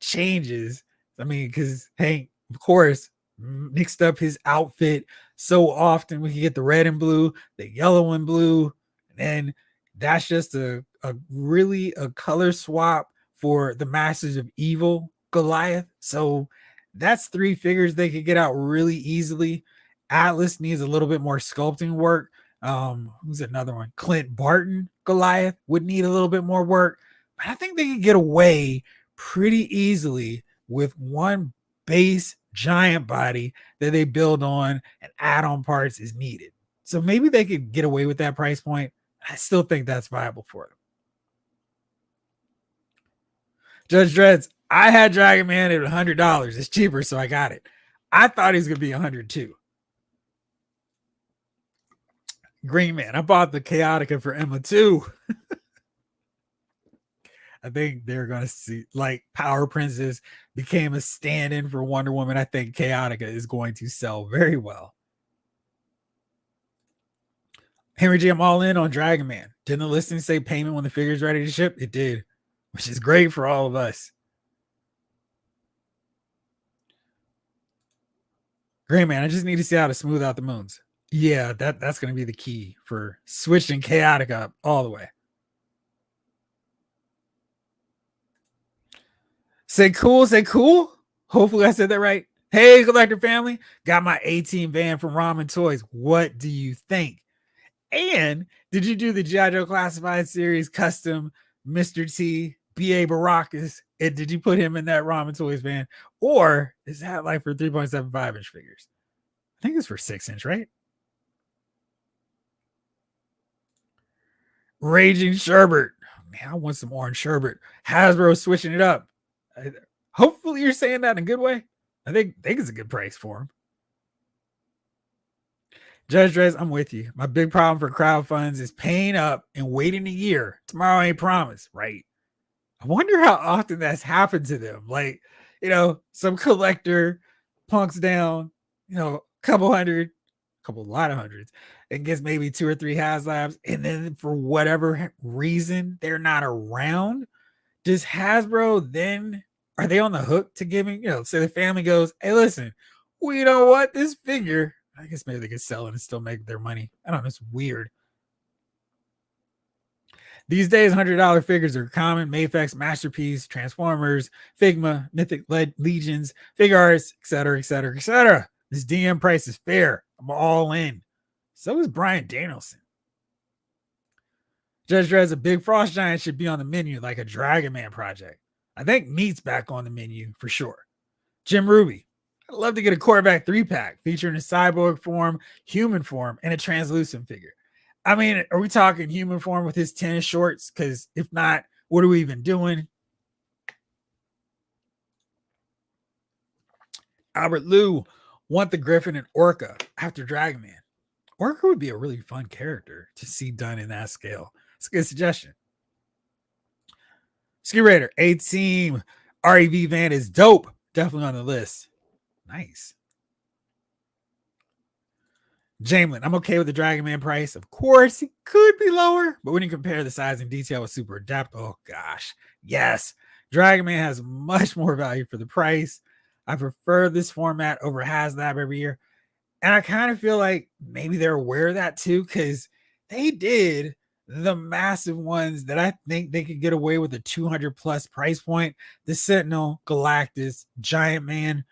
changes. I mean, because Hank, of course, mixed up his outfit so often. We can get the red and blue, the yellow and blue, and then that's just a really a color swap for the Masters of Evil Goliath. So that's 3 figures they could get out really easily. Atlas needs a little bit more sculpting work. Who's another one? Clint Barton Goliath would need a little bit more work, but I think they could get away pretty easily with one base giant body that they build on and add on parts as needed. So maybe they could get away with that price point. I still think that's viable for them. Judge Dreads, I had Dragon Man at $100. It's cheaper, so I got it. I thought he was going to be $100 too. Green Man, I bought the Chaotica for Emma too. I think they're going to see, like, Power Princess became a stand-in for Wonder Woman. I think Chaotica is going to sell very well. Henry G, I'm all in on Dragon Man. Didn't the listing say payment when the figure's ready to ship? It did, which is great for all of us. Green Man, I just need to see how to smooth out the moons. Yeah, that's going to be the key for switching Chaotic up all the way. Say cool, say cool. Hopefully I said that right. Hey, collector family, got my 18 van from Ramen Toys. What do you think? And did you do the G.I. Joe Classified Series custom Mr. T, B.A. Baracus? And did you put him in that Ramen Toys van? Or is that like for 3.75 inch figures? I think it's for 6 inch, right? Raging Sherbert. Man, I want some orange sherbet. Hasbro switching it up. Hopefully you're saying that in a good way. I think it's a good price for him. Judge Dress, I'm with you. My big problem for crowd funds is paying up and waiting a year. Tomorrow ain't promised, right? I wonder how often that's happened to them. Like, some collector punks down, a couple hundred, a lot of hundreds, and gets maybe 2 or 3 HasLabs, and then for whatever reason they're not around. Does Hasbro then, are they on the hook to giving, say the family goes, hey, listen, we don't want this figure. I guess maybe they could sell it and still make their money. I don't know. It's weird. These days, $100 figures are common. Mafex, Masterpiece, Transformers, Figma, Mythic Legions, Figure Arts, etc., etc., etc. This DM price is fair. I'm all in. So is Brian Danielson. Judge Dredd's a big frost giant should be on the menu like a Dragon Man project. I think Meat's back on the menu for sure. Jim Ruby. I'd love to get a Corvette 3-pack featuring a cyborg form, human form, and a translucent figure. I mean, are we talking human form with his tennis shorts? Because if not, what are we even doing? Albert Liu, want the Griffin and Orca after Dragon Man. Orca would be a really fun character to see done in that scale. It's a good suggestion. Ski Raider, A-Team, REV van is dope. Definitely on the list. Nice. Jamelin, I'm okay with the Dragon Man price. Of course, it could be lower, but when you compare the size and detail with Super Adapt, oh gosh, yes, Dragon Man has much more value for the price. I prefer this format over HasLab every year. And I kind of feel like maybe they're aware of that too, because they did the massive ones that I think they could get away with a 200 plus price point. The Sentinel, Galactus, Giant Man.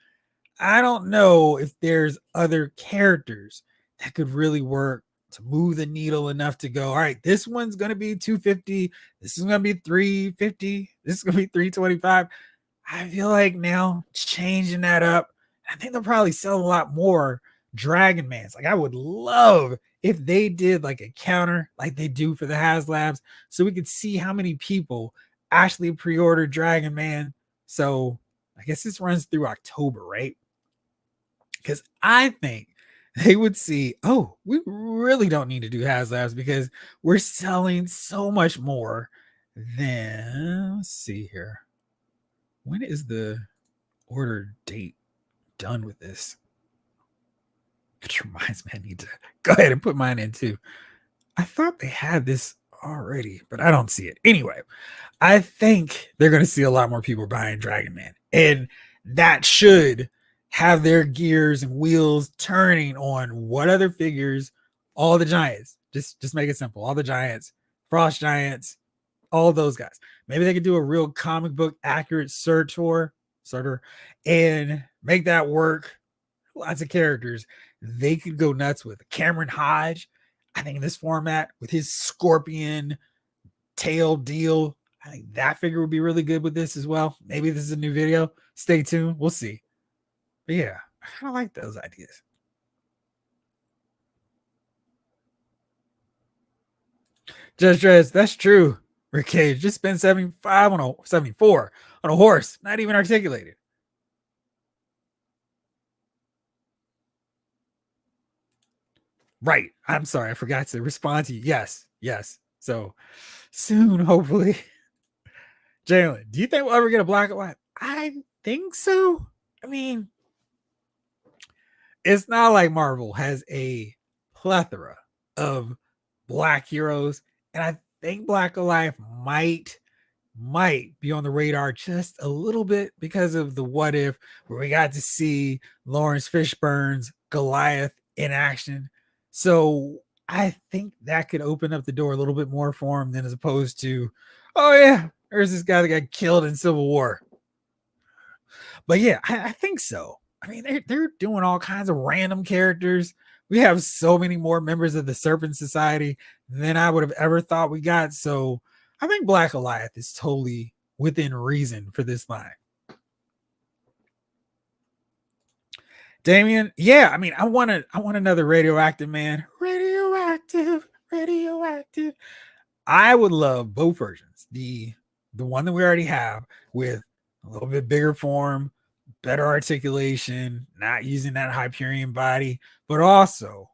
I don't know if there's other characters that could really work to move the needle enough to go, all right, this one's going to be 250. This is going to be 350. This is going to be 325. I feel like now changing that up, I think they'll probably sell a lot more Dragon Mans. Like, I would love if they did like a counter like they do for the HasLabs so we could see how many people actually pre-order Dragon Man. So I guess this runs through October, right? Because I think they would see, oh, we really don't need to do HasLabs because we're selling so much more than, let's see here. When is the order date done with this? It reminds me I need to go ahead and put mine in too. I thought they had this already, but I don't see it. Anyway, I think they're going to see a lot more people buying Dragon Man. And that should have their gears and wheels turning on what other figures, all the giants. Just make it simple. All the giants, Frost Giants, all those guys. Maybe they could do a real comic book accurate sorter and make that work. Lots of characters they could go nuts with. Cameron Hodge, I think in this format with his scorpion tail deal, I think that figure would be really good with this as well. Maybe this is a new video. Stay tuned. We'll see. But yeah, I kind of like those ideas. Judge Drez, that's true. Rick Cage just spent 75 on a 74 on a horse, not even articulated. Right. I'm sorry. I forgot to respond to you. Yes. Yes. So soon, hopefully. Jalen, do you think we'll ever get a black and white? I think so. I mean, it's not like Marvel has a plethora of black heroes. And I think Black Goliath might be on the radar just a little bit because of the what if, where we got to see Lawrence Fishburne's Goliath in action. So I think that could open up the door a little bit more for him than as opposed to, oh yeah, there's this guy that got killed in Civil War. But yeah, I think so. I mean, they're doing all kinds of random characters. We have so many more members of the Serpent Society than I would have ever thought we got. So I think Black Goliath is totally within reason for this line. Damien, yeah, I mean, I want another radioactive man. Radioactive. I would love both versions. The one that we already have with a little bit bigger form, better articulation, not using that Hyperion body, but also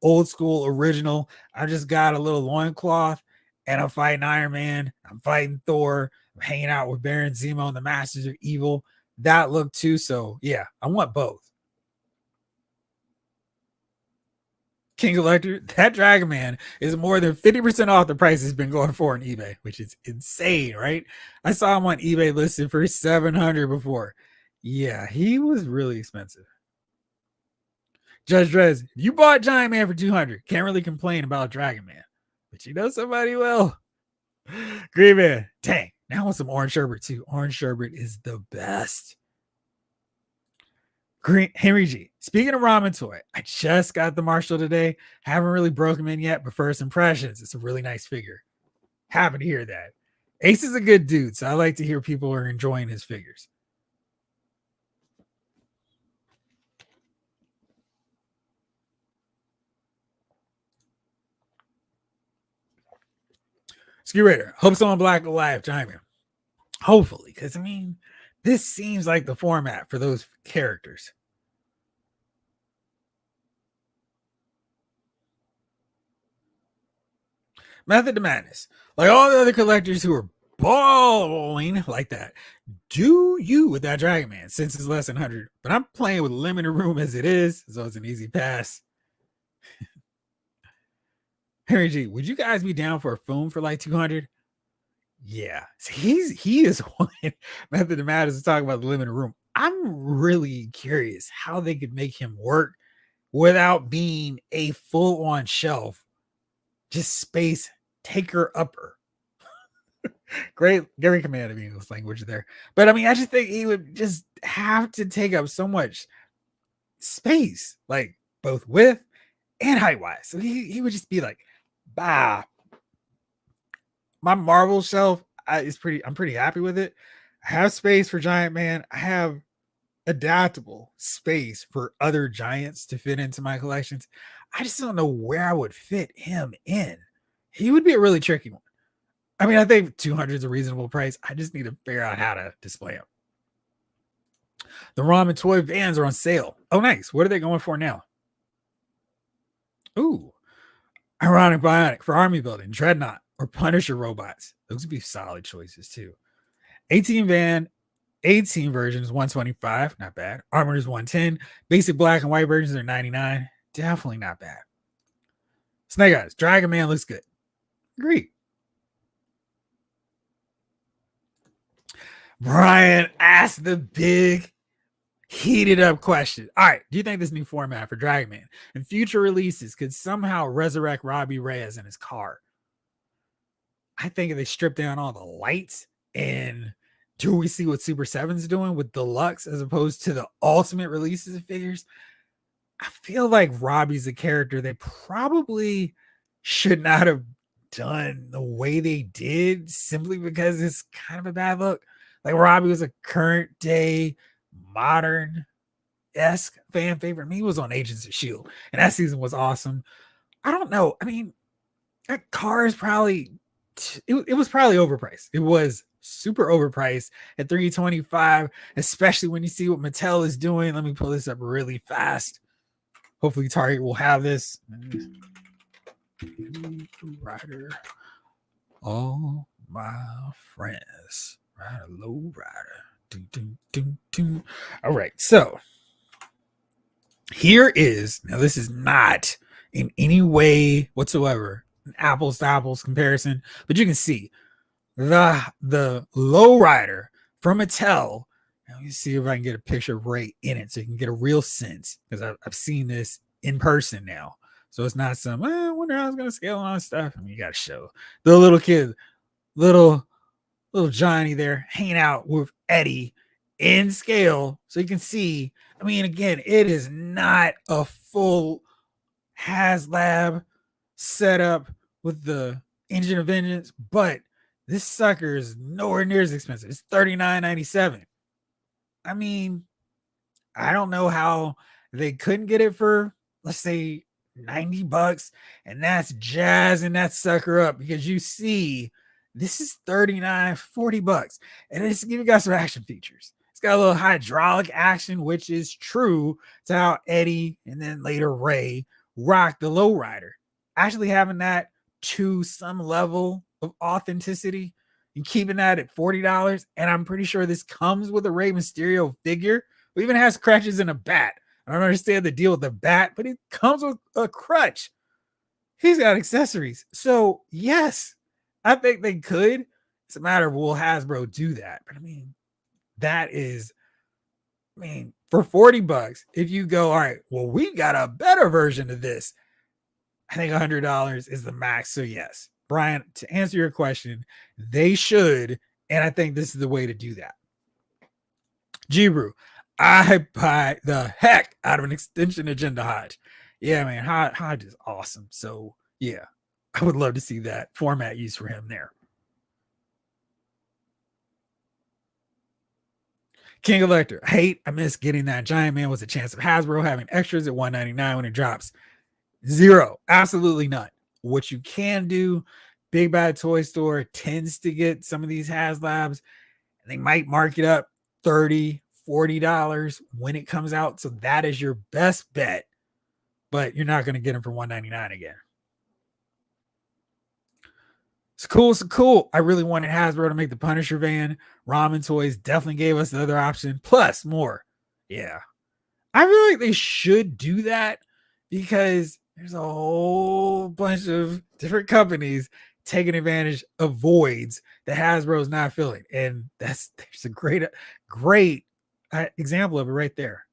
old school original. I just got a little loincloth and I'm fighting Iron Man. I'm fighting Thor. I'm hanging out with Baron Zemo and the Masters of Evil. That look too. So yeah, I want both. King Collector, that Dragon Man is more than 50% off the price it's been going for on eBay, which is insane, right? I saw him on eBay listed for 700 before. Yeah, he was really expensive. Judge Drez, you bought Giant Man for 200. Can't really complain about Dragon Man, but you know somebody will. Green Man, dang. Now I want some orange sherbet too. Orange sherbet is the best. Green Henry G. Speaking of ramen toy, I just got the Marshall today. Haven't really broken him in yet, but first impressions, it's a really nice figure. Happy to hear that. Ace is a good dude, so I like to hear people are enjoying his figures. Ski Raider, hope someone Black Alive chime in. Hopefully, because I mean, this seems like the format for those characters. Method to Madness, like all the other collectors who are balling like that, do you with that Dragon Man since it's less than 100. But I'm playing with limited room as it is, so it's an easy pass. Harry G, would you guys be down for a phone for like 200? Yeah. He is one method of madness to talk about the limited room. I'm really curious how they could make him work without being a full-on shelf, just space taker upper. Great, Gary commanded me English language there. But I mean, I just think he would just have to take up so much space, like both width and height wise. So he would just be like, bah. My Marvel shelf I'm pretty happy with it. I have space for Giant Man. I have adaptable space for other giants to fit into my collections. I just don't know where I would fit him in. He would be a really tricky one. I mean, I think 200 is a reasonable price. I just need to figure out how to display them. The ramen toy vans are on sale. Oh, nice. What are they going for now? Ooh, Ironic Bionic for army building, Dreadnought, or Punisher robots. Those would be solid choices too. 18 van, 18 versions, 125, not bad. Armored is 110. Basic black and white versions are 99. Definitely not bad. Snake Eyes, Dragon Man looks good. Agreed. Brian asked the big, heated up question. All right, do you think this new format for Dragon Man and future releases could somehow resurrect Robbie Reyes in his car? I think if they strip down all the lights and do we see what Super 7's doing with deluxe as opposed to the ultimate releases of figures? I feel like Robbie's a character they probably should not have done the way they did simply because it's kind of a bad look. Like Robbie was a current day modern esque fan favorite. I mean, he was on Agents of S.H.I.E.L.D. and that season was awesome. I don't know. I mean, that car is probably it was probably overpriced. It was super overpriced at 325, especially when you see what Mattel is doing. Let me pull this up really fast. Hopefully Target will have this. Rider. All my friends. Ride a low rider. All right, so here is, now this is not in any way whatsoever an apples to apples comparison, but you can see the low rider from Mattel. Let me see if I can get a picture right in it so you can get a real sense, because I've seen this in person now. So it's not some, I wonder how I was going to scale on stuff. I mean, you got to show the little kid, little Johnny there hanging out with Eddie in scale. So you can see, I mean, again, it is not a full HasLab setup with the Engine of Vengeance, but this sucker is nowhere near as expensive. It's $39.97. I mean, I don't know how they couldn't get it for, let's say, $90, and that's jazzing that sucker up, because you see this is $39-$40, and it's giving you some action features. It's got a little hydraulic action, which is true to how Eddie and then later Ray rocked the lowrider. Actually having that to some level of authenticity and keeping that at $40, and I'm pretty sure this comes with a Rey Mysterio figure who even has crutches and a bat. I don't understand the deal with the bat, but it comes with a crutch. He's got accessories. So, yes, I think they could. It's a matter of will Hasbro do that? But I mean, that is, I mean, for $40, if you go, all right, well, we got a better version of this, I think $100 is the max. So, yes, Brian, to answer your question, they should. And I think this is the way to do that. G-Brew, I buy the heck out of an extension agenda Hodge. Yeah, man, Hodge is awesome. So, yeah, I would love to see that format used for him there. King Elector, I miss getting that Giant Man. Was a chance of Hasbro having extras at $199 when it drops. Zero, absolutely none. What you can do, Big Bad Toy Store tends to get some of these HasLabs, and they might mark it up $30-$40 when it comes out. So that is your best bet, but you're not going to get them for $199 again. It's cool. I really wanted Hasbro to make the Punisher van. Ramen Toys definitely gave us the other option, plus more. Yeah. I feel like they should do that, because There's a whole bunch of different companies taking advantage of voids that Hasbro's not filling, and there's a great example of it right there.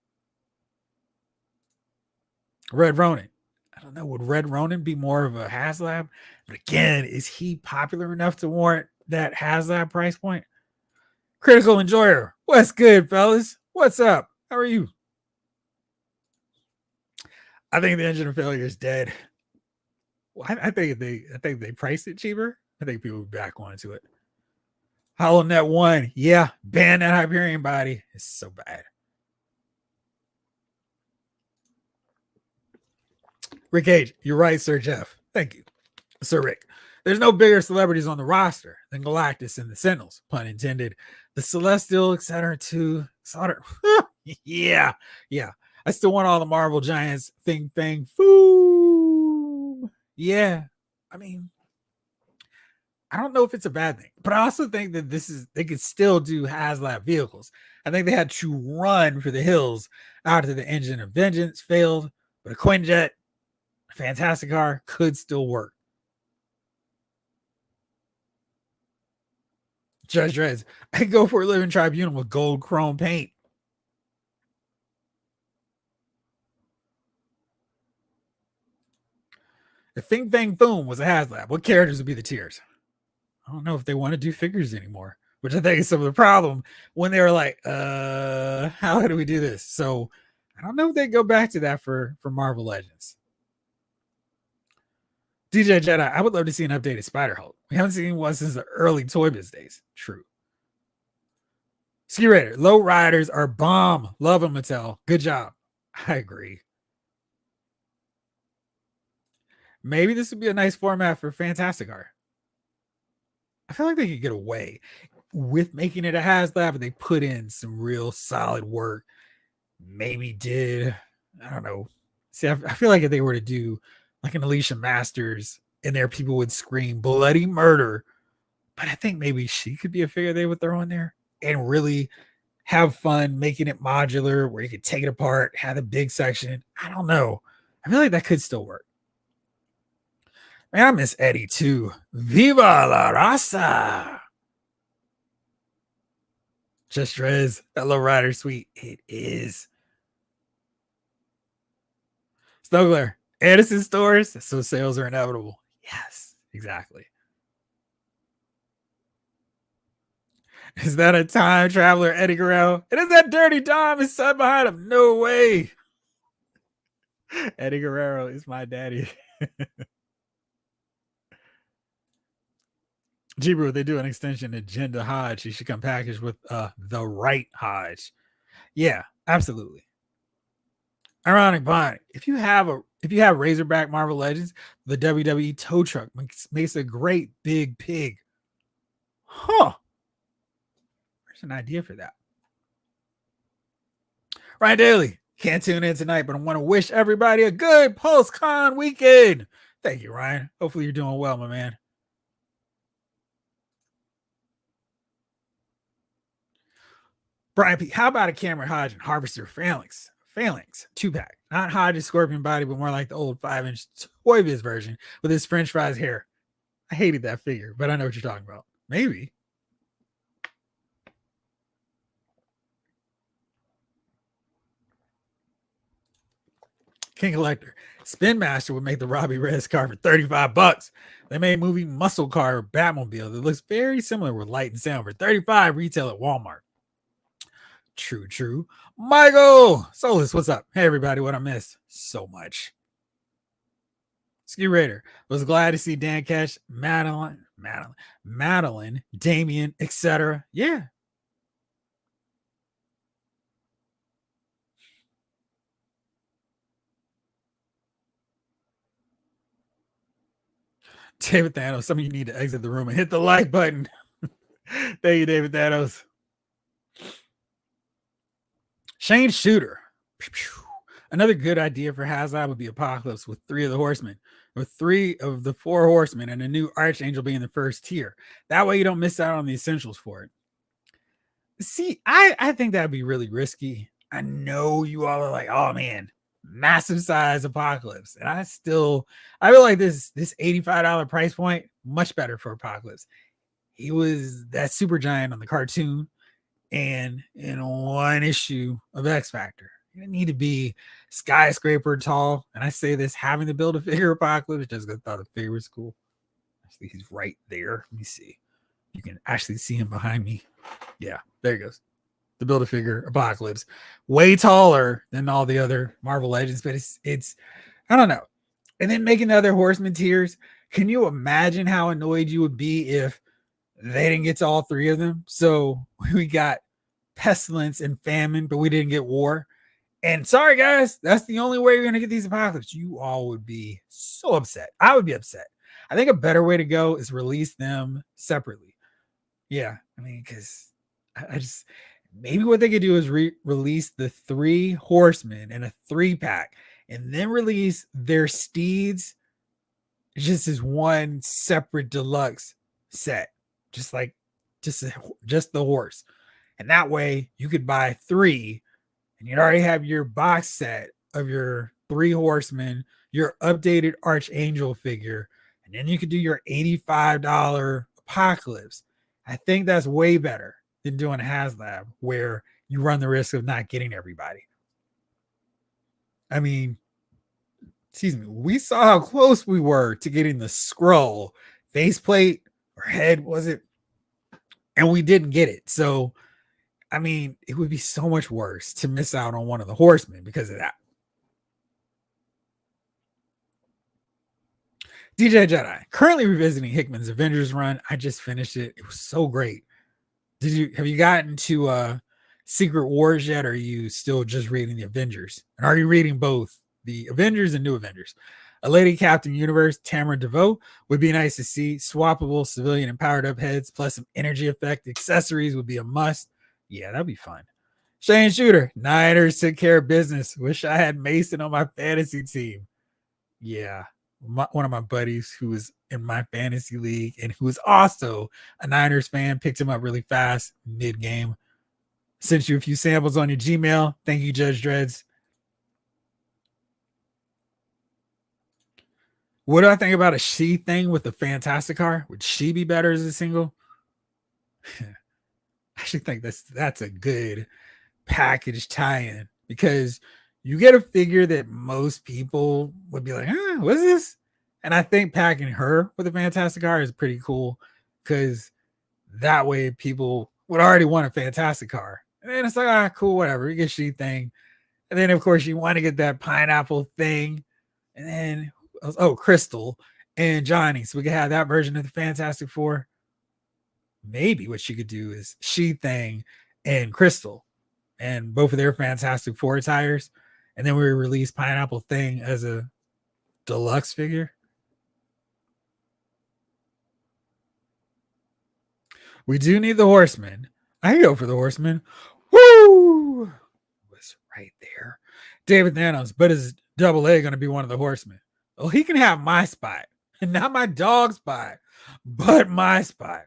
Red Ronin. I don't know. Would Red Ronin be more of a HasLab? But again, is he popular enough to warrant that HasLab price point? Critical Enjoyer. What's good, fellas? What's up? How are you? I think the Engine of Failure is dead. Well, I think they priced it cheaper. I think people would back onto it. Hollow Net 1. Yeah, ban that Hyperion body. It's so bad. Rick H, you're right, Sir Jeff. Thank you, Sir Rick. There's no bigger celebrities on the roster than Galactus and the Sentinels, pun intended. The Celestial, etc. To Solder. Yeah. I still want all the Marvel Giants. Thing, Fang, Foom. Yeah. I mean, I don't know if it's a bad thing, but I also think that they could still do HasLab vehicles. I think they had to run for the hills out of the Engine of Vengeance, failed, but a Quinjet, a Fantastic Car could still work. Judge Dreds, I go for a Living Tribunal with gold chrome paint. If Fing Fang Boom was a HasLab, what characters would be the tiers? I don't know if they want to do figures anymore, which I think is some of the problem when they were like, how do we do this? So I don't know if they go back to that for Marvel Legends. DJ Jedi, I would love to see an updated Spider Hulk. We haven't seen one since the early Toy Biz days. True. Ski Raider, low riders are bomb. Love them, Mattel. Good job. I agree. Maybe this would be a nice format for Fantastic Art. I feel like they could get away with making it a HasLab, but they put in some real solid work. Maybe did, I don't know. See, I feel like if they were to do like an Alicia Masters in there, people would scream bloody murder. But I think maybe she could be a figure they would throw in there and really have fun making it modular where you could take it apart, have a big section. I don't know. I feel like that could still work. Man, I miss Eddie too. Viva la raza. Just Rez, that low rider suite. It is. Snowglare, Edison stores, so sales are inevitable. Yes, exactly. Is that a time traveler, Eddie Guerrero? And is that Dirty Dom, his son behind him? No way. Eddie Guerrero is my daddy. Jibru, they do an extension to Jenda Hodge. He should come packaged with the right Hodge. Yeah, absolutely. Ironic Bond. If you have Razorback Marvel Legends, the WWE tow truck makes a great big pig. Huh. There's an idea for that. Ryan Daly. Can't tune in tonight, but I want to wish everybody a good post-con weekend. Thank you, Ryan. Hopefully you're doing well, my man. Brian P., how about a Cameron Hodge and Harvester Phalanx? Phalanx 2-pack. Not Hodge's scorpion body, but more like the old 5-inch Toy Biz version with his French fries hair. I hated that figure, but I know what you're talking about. Maybe. King Collector. Spin Master would make the Robbie Reyes car for $35. They made a movie Muscle Car or Batmobile that looks very similar with light and sound for $35 retail at Walmart. True. Michael Solus, what's up? Hey, everybody, what I missed? So much. Ski Raider was glad to see Dan Cash, Madeline, Damien, etc. Yeah. David Thanos, some of you need to exit the room and hit the like button. Thank you, David Thanos. Shane Shooter. Another good idea for HasLab would be Apocalypse with 3 of the Horsemen, with 3 of the 4 Horsemen, and a new Archangel being the first tier. That way you don't miss out on the essentials for it. See, I think that'd be really risky. I know you all are like, oh man, massive size Apocalypse. And I feel like this $85 price point, much better for Apocalypse. He was that super giant on the cartoon and in one issue of X Factor. You didn't need to be skyscraper tall. And I say this having to build a figure Apocalypse just because I thought the figure was cool. Actually, he's right there. Let me see. You can actually see him behind me. Yeah, there he goes. The build a figure Apocalypse, way taller than all the other Marvel Legends, but it's I don't know. And then making the other Horseman tiers. Can you imagine how annoyed you would be if they didn't get to all three of them? So we got pestilence and famine, but we didn't get war. And sorry, guys, that's the only way you're going to get these Apocalypse. You all would be so upset. I would be upset. I think a better way to go is release them separately. Yeah, I mean, because I just maybe what they could do is release the 3 horsemen in a 3-pack and then release their steeds just as one separate deluxe set, just like just the horse. And that way you could buy 3 and you'd already have your box set of your 3 horsemen, your updated Archangel figure, and then you could do your $85 Apocalypse. I think that's way better than doing a HasLab where you run the risk of not getting everybody. I mean, excuse me, we saw how close we were to getting the scroll faceplate or head, was it? And we didn't get it. So, I mean, it would be so much worse to miss out on one of the horsemen because of that. DJ Jedi, currently revisiting Hickman's Avengers run. I just finished it. It was so great. Have you gotten to Secret Wars yet? Or are you still just reading the Avengers? And are you reading both the Avengers and New Avengers? A Lady Captain Universe, Tamara DeVoe, would be nice to see. Swappable civilian and powered up heads plus some energy effect accessories would be a must. Yeah, that'd be fun. Shane Shooter, Niners took care of business. Wish I had Mason on my fantasy team. Yeah, one of my buddies who was in my fantasy league and who was also a Niners fan picked him up really fast mid-game. Sent you a few samples on your Gmail. Thank you, Judge Dreads. What do I think about a she thing with the Fantastic Car? Would she be better as a single? I actually think that's a good package tie-in because you get a figure that most people would be like, what's this? And I think packing her with a Fantastic Car is pretty cool because that way people would already want a Fantastic Car. And then it's like, cool, whatever. You get she thing. And then, of course, you want to get that pineapple thing. And then, Crystal and Johnny. So we could have that version of the Fantastic Four. Maybe what you could do is she thing and Crystal and both of their Fantastic Four attires. And then we release Pineapple Thing as a deluxe figure. We do need the Horseman. I go for the Horseman. Woo! Was right there. David Thanos, but is Double A going to be one of the Horsemen? Well, he can have my spot. And not my dog spot, but my spot.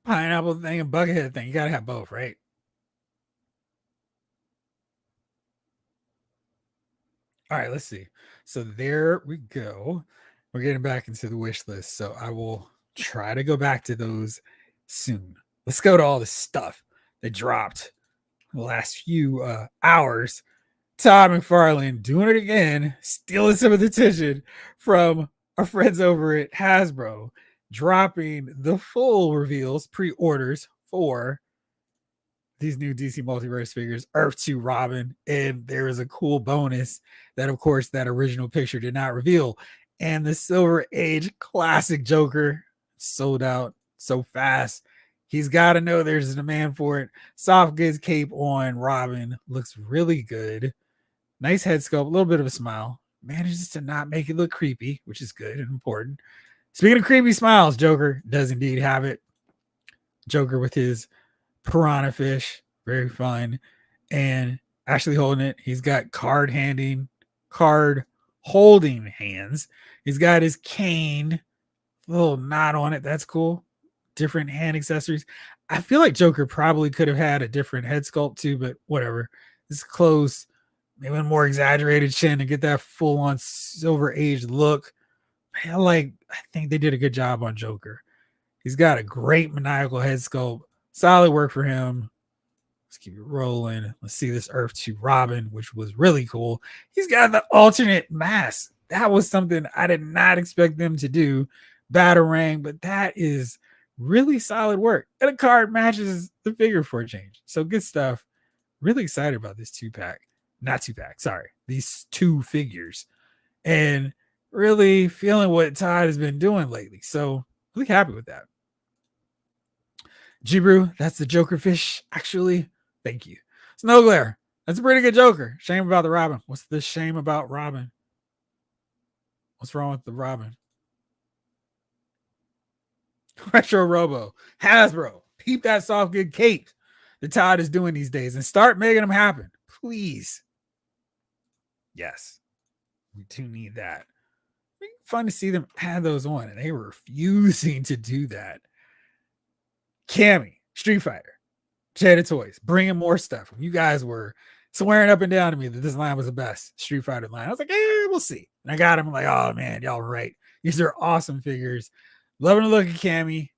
Pineapple thing and Buckethead thing. You got to have both, right? All right, let's see. So there we go. We're getting back into the wish list. So I will try to go back to those soon. Let's go to all the stuff that dropped the last few hours. Todd McFarlane doing it again, stealing some of the attention from our friends over at Hasbro, dropping the full reveals, pre-orders for these new DC Multiverse figures, Earth 2 Robin, and there is a cool bonus that, of course, that original picture did not reveal. And the Silver Age classic Joker sold out so fast. He's got to know there's a demand for it. Soft goods cape on Robin looks really good. Nice head sculpt, a little bit of a smile. Manages to not make it look creepy, which is good and important. Speaking of creepy smiles, Joker does indeed have it. Joker with his piranha fish, very fun. And actually holding it, he's got card holding hands. He's got his cane, little knot on it. That's cool. different hand accessories. I feel like Joker probably could have had a different head sculpt too, but whatever. It's close, maybe a more exaggerated chin to get that full on silver age look. I think they did a good job on Joker. He's got a great maniacal head sculpt. Solid work for him. Let's keep it rolling. Let's see this Earth 2 Robin, which was really cool. He's got the alternate mask. That was something I did not expect them to do. Batarang, but that is really solid work. And the card matches the figure for a change. So good stuff. Really excited about this two-pack. Not two-pack, sorry. These two figures. And really feeling what Todd has been doing lately. So really happy with that. Jibru, that's the Joker fish, actually. Thank you. Snow Glare, that's a pretty good Joker. Shame about the Robin. What's the shame about Robin? What's wrong with the Robin? Retro Robo, Hasbro, peep that soft good cape that Todd is doing these days and start making them happen. Please. Yes. We do need that. Fun to see them add those on, and they were refusing to do that. Cammy, Street Fighter, Jada Toys, bringing more stuff. You guys were swearing up and down to me that this line was the best Street Fighter line. I was like, we'll see. And I got him. I'm like, oh man, y'all were right. These are awesome figures. Loving the look of Cammy.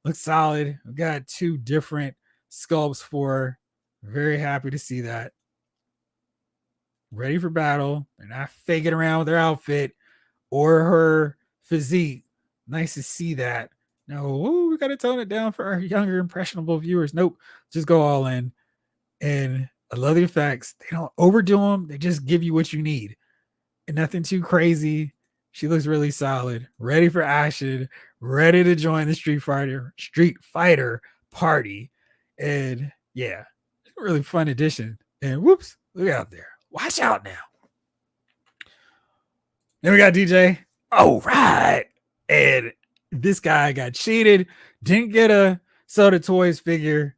Looks solid. We've got two different sculpts for her. Very happy to see that. Ready for battle. They're not faking around with their outfit or her physique. Nice to see that. No, we got to tone it down for our younger, impressionable viewers. Nope, just go all in. And I love the effects. They don't overdo them. They just give you what you need. And nothing too crazy. She looks really solid. Ready for action. Ready to join the Street Fighter party. And yeah, it's a really fun addition. And whoops, look out there. Watch out now. Then we got DJ. All right. And this guy got cheated, didn't get a Soda Toys figure,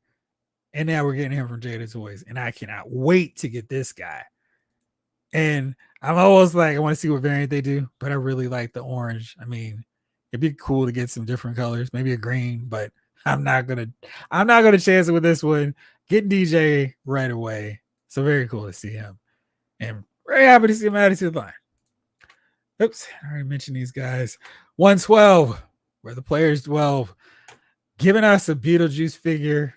and now we're getting him from Jada Toys. And I cannot wait to get this guy. And I'm always like, I want to see what variant they do, but I really like the orange. I mean, it'd be cool to get some different colors, maybe a green, but I'm not gonna chance it with this one. Getting DJ right away. So very cool to see him. And very happy to see him added to the line. Oops, I already mentioned these guys. 112, where the players dwell, giving us a Beetlejuice figure.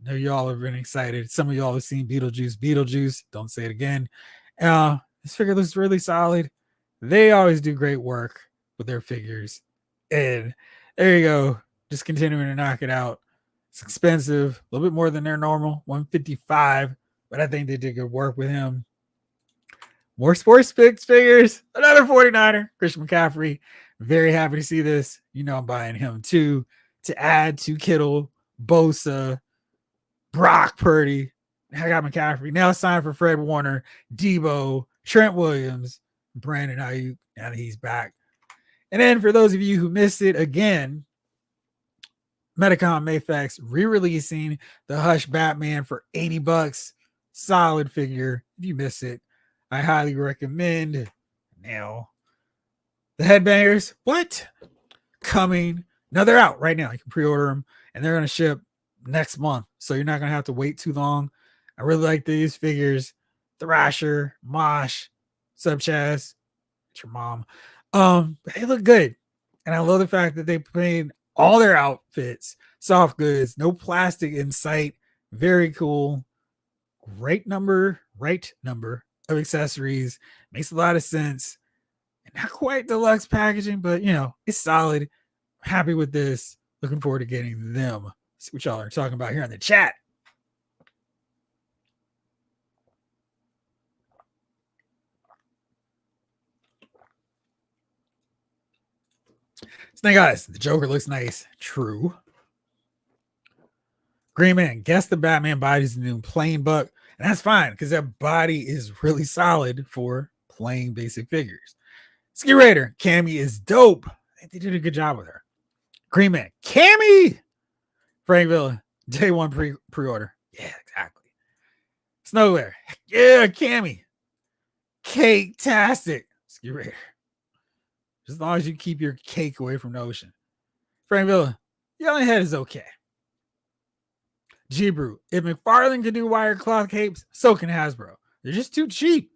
I know y'all have been excited. Some of y'all have seen Beetlejuice. Don't say it again. This figure looks really solid. They always do great work with their figures. And there you go. Just continuing to knock it out. It's expensive, a little bit more than their normal, $155, but I think they did good work with him. More sports picks figures. Another 49er, Christian McCaffrey. Very happy to see this. You know I'm buying him too. To add to Kittle, Bosa, Brock Purdy. I got McCaffrey. Now it's time for Fred Warner, Debo, Trent Williams, Brandon Ayuk. Now that he's back. And then for those of you who missed it, again, Metacom Mayfax re-releasing the Hush Batman for $80. Solid figure. If you miss it, I highly recommend. Now, the Headbangers, what? Coming. No, they're out right now. You can pre-order them, and they're going to ship next month. So you're not going to have to wait too long. I really like these figures. Thrasher, Mosh, Subchaz, it's your mom. They look good. And I love the fact that they paid all their outfits, soft goods, no plastic in sight. Very cool. Right number of accessories. Makes a lot of sense. And not quite deluxe packaging, but it's solid. Happy with this. Looking forward to getting them. See what y'all are talking about here in the chat. Snake Eyes, the Joker looks nice. True. Green Man, guess the Batman body is the new plain buck. And that's fine because that body is really solid for plain basic figures. Ski Raider, Cammy is dope. I think they did a good job with her. Green Man, Cammy! Frank Villa, day one pre-order. Yeah, exactly. Snow Glare, yeah, Cammy. Cake-tastic. Ski Raider. As long as you keep your cake away from the ocean. Frank Villa, Yelling Head is okay. G-Brew. If McFarlane can do wire cloth capes, so can Hasbro. They're just too cheap.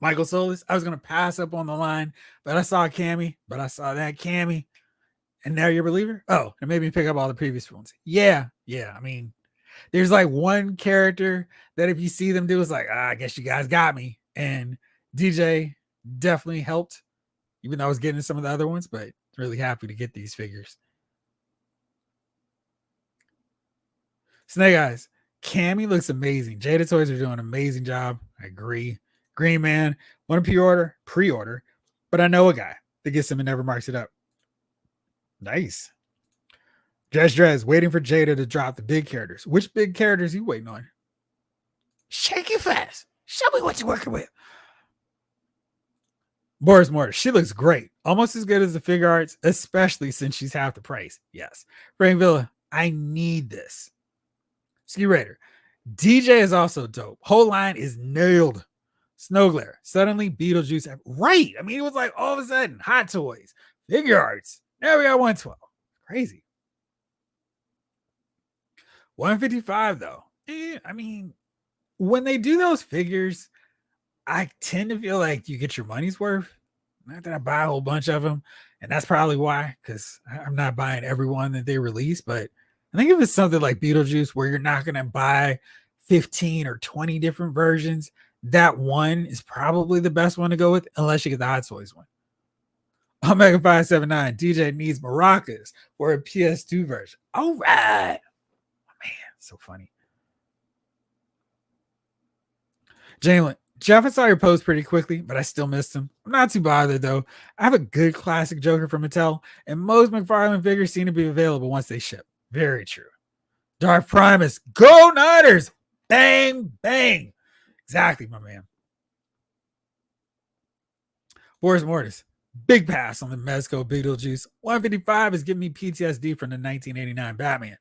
Michael Solis, I was going to pass up on the line, but I saw Cammy, and now you're a believer? Oh, it made me pick up all the previous ones. Yeah. I mean, there's like one character that if you see them do, it's like, I guess you guys got me. And DJ definitely helped, even though I was getting some of the other ones, but really happy to get these figures. Snake Eyes. Cammy looks amazing. Jada Toys are doing an amazing job. I agree. Green Man, want to pre-order, but I know a guy that gets them and never marks it up. Nice. Drez, waiting for Jada to drop the big characters. Which big characters are you waiting on? Shake it fast. Show me what you're working with. Boris Mortis, she looks great. Almost as good as the figure arts, especially since she's half the price. Yes. Frank Villa, I need this. Ski Raider, DJ is also dope. Whole line is nailed. Snowglare, suddenly Beetlejuice. Right. I mean, it was like all of a sudden, Hot Toys, figure arts. Now we got 112. Crazy. 155 though. I mean, when they do those figures, I tend to feel like you get your money's worth. Not that I buy a whole bunch of them, and that's probably why, because I'm not buying every one that they release. But I think if it's something like Beetlejuice, where you're not going to buy 15 or 20 different versions, that one is probably the best one to go with, unless you get the Hot Toys one. Omega 579, DJ needs maracas for a PS2 version. All right. Man, so funny. Jalen, Jeff, I saw your post pretty quickly, but I still missed him. I'm not too bothered though. I have a good classic Joker from Mattel, and most McFarlane figures seem to be available once they ship. Very true. Dark Primus, go Niners! Bang, bang. Exactly, my man. Boris Mortis, big pass on the Mezco Beetlejuice. 155 is giving me PTSD from the 1989 Batman.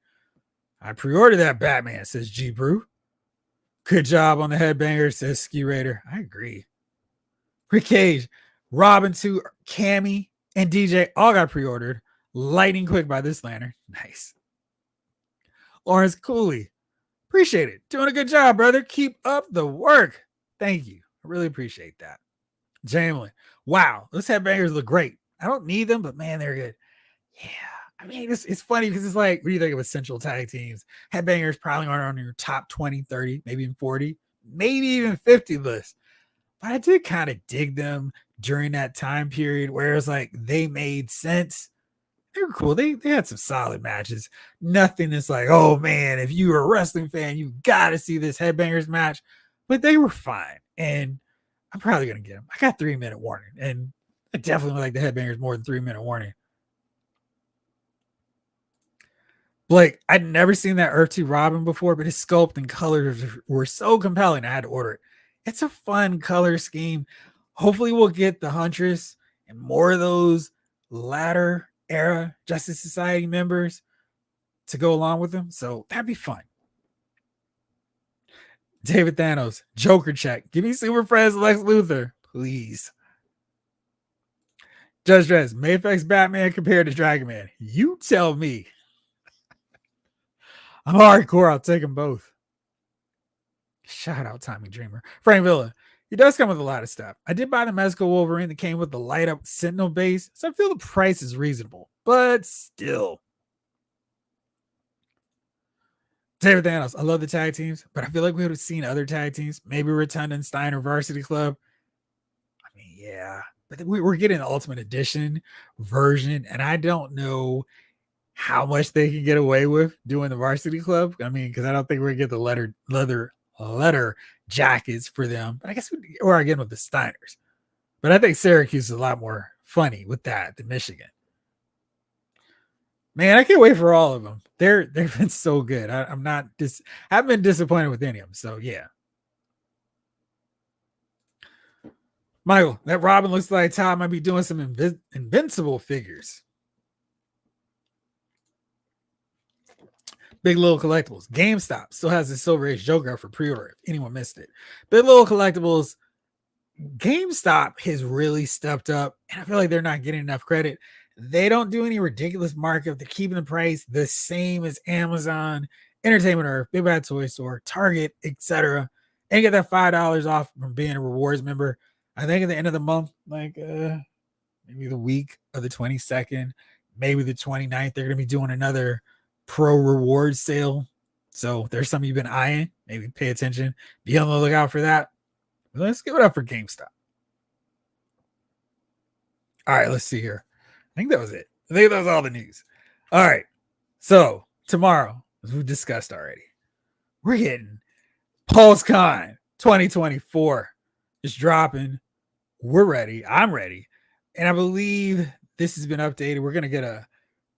I pre-ordered that Batman, says G Brew. Good job on the headbanger, says Ski Raider. I agree. Rick Cage, Robin 2, Cammy, and DJ all got pre-ordered. Lightning quick by this lantern. Nice. Lawrence Cooley, appreciate it. Doing a good job, brother. Keep up the work. Thank you. I really appreciate that. Jamlin, wow, those headbangers look great. I don't need them, but man, they're good. Yeah. I mean, it's funny because it's like, what do you think of essential tag teams? Headbangers probably aren't on your top 20, 30, maybe even 40, maybe even 50 list. But I did kind of dig them during that time period where it's like they made sense. They were cool. They had some solid matches. Nothing is like, oh man, if you were a wrestling fan, you got to see this Headbangers match. But they were fine. And I'm probably going to get them. I got 3-minute warning. And I definitely like the Headbangers more than 3-minute warning. Blake, I'd never seen that Earth 2 Robin before, but his sculpt and colors were so compelling. I had to order it. It's a fun color scheme. Hopefully we'll get the Huntress and more of those latter era Justice Society members to go along with them. So that'd be fun. David Thanos, Joker check. Give me Super Friends Lex Luthor, please. Judge Dress, Mayflex Batman compared to Dragon Man. You tell me. I'm hardcore. I'll take them both. Shout out Tommy Dreamer. Frank Villa. He does come with a lot of stuff. I did buy the Mezco Wolverine that came with the light up Sentinel base, so I feel the price is reasonable, but still. David Thanos, I love the tag teams, but I feel like we would have seen other tag teams, maybe Rotunda and Steiner Varsity Club. I mean, yeah, but we're getting the Ultimate Edition version, and I don't know how much they can get away with doing the Varsity Club. I mean, because I don't think we're gonna get the leather jackets for them, but I guess or again with the Steiners. But I think Syracuse is a lot more funny with that than Michigan. Man, I can't wait for all of them. They've been so good. I haven't been disappointed with any of them. So yeah. Michael, that Robin looks like Todd might be doing some invincible figures. Big Little Collectibles. GameStop still has the Silver Age Joker for pre-order if anyone missed it. Big Little Collectibles, GameStop has really stepped up, and I feel like they're not getting enough credit. They don't do any ridiculous markup. They're keeping the price the same as Amazon, Entertainment Earth, Big Bad Toy Store, Target, etc. And get that $5 off from being a rewards member. I think at the end of the month, like maybe the week of the 22nd, maybe the 29th, they're going to be doing another pro reward sale. So there's some you've been eyeing. Maybe pay attention. Be on the lookout for that. But let's give it up for GameStop. All right, let's see here. I think that was it. I think that was all the news. All right. So tomorrow, as we discussed already, we're getting PulseCon 2024 is dropping. We're ready. I'm ready. And I believe this has been updated. We're going to get a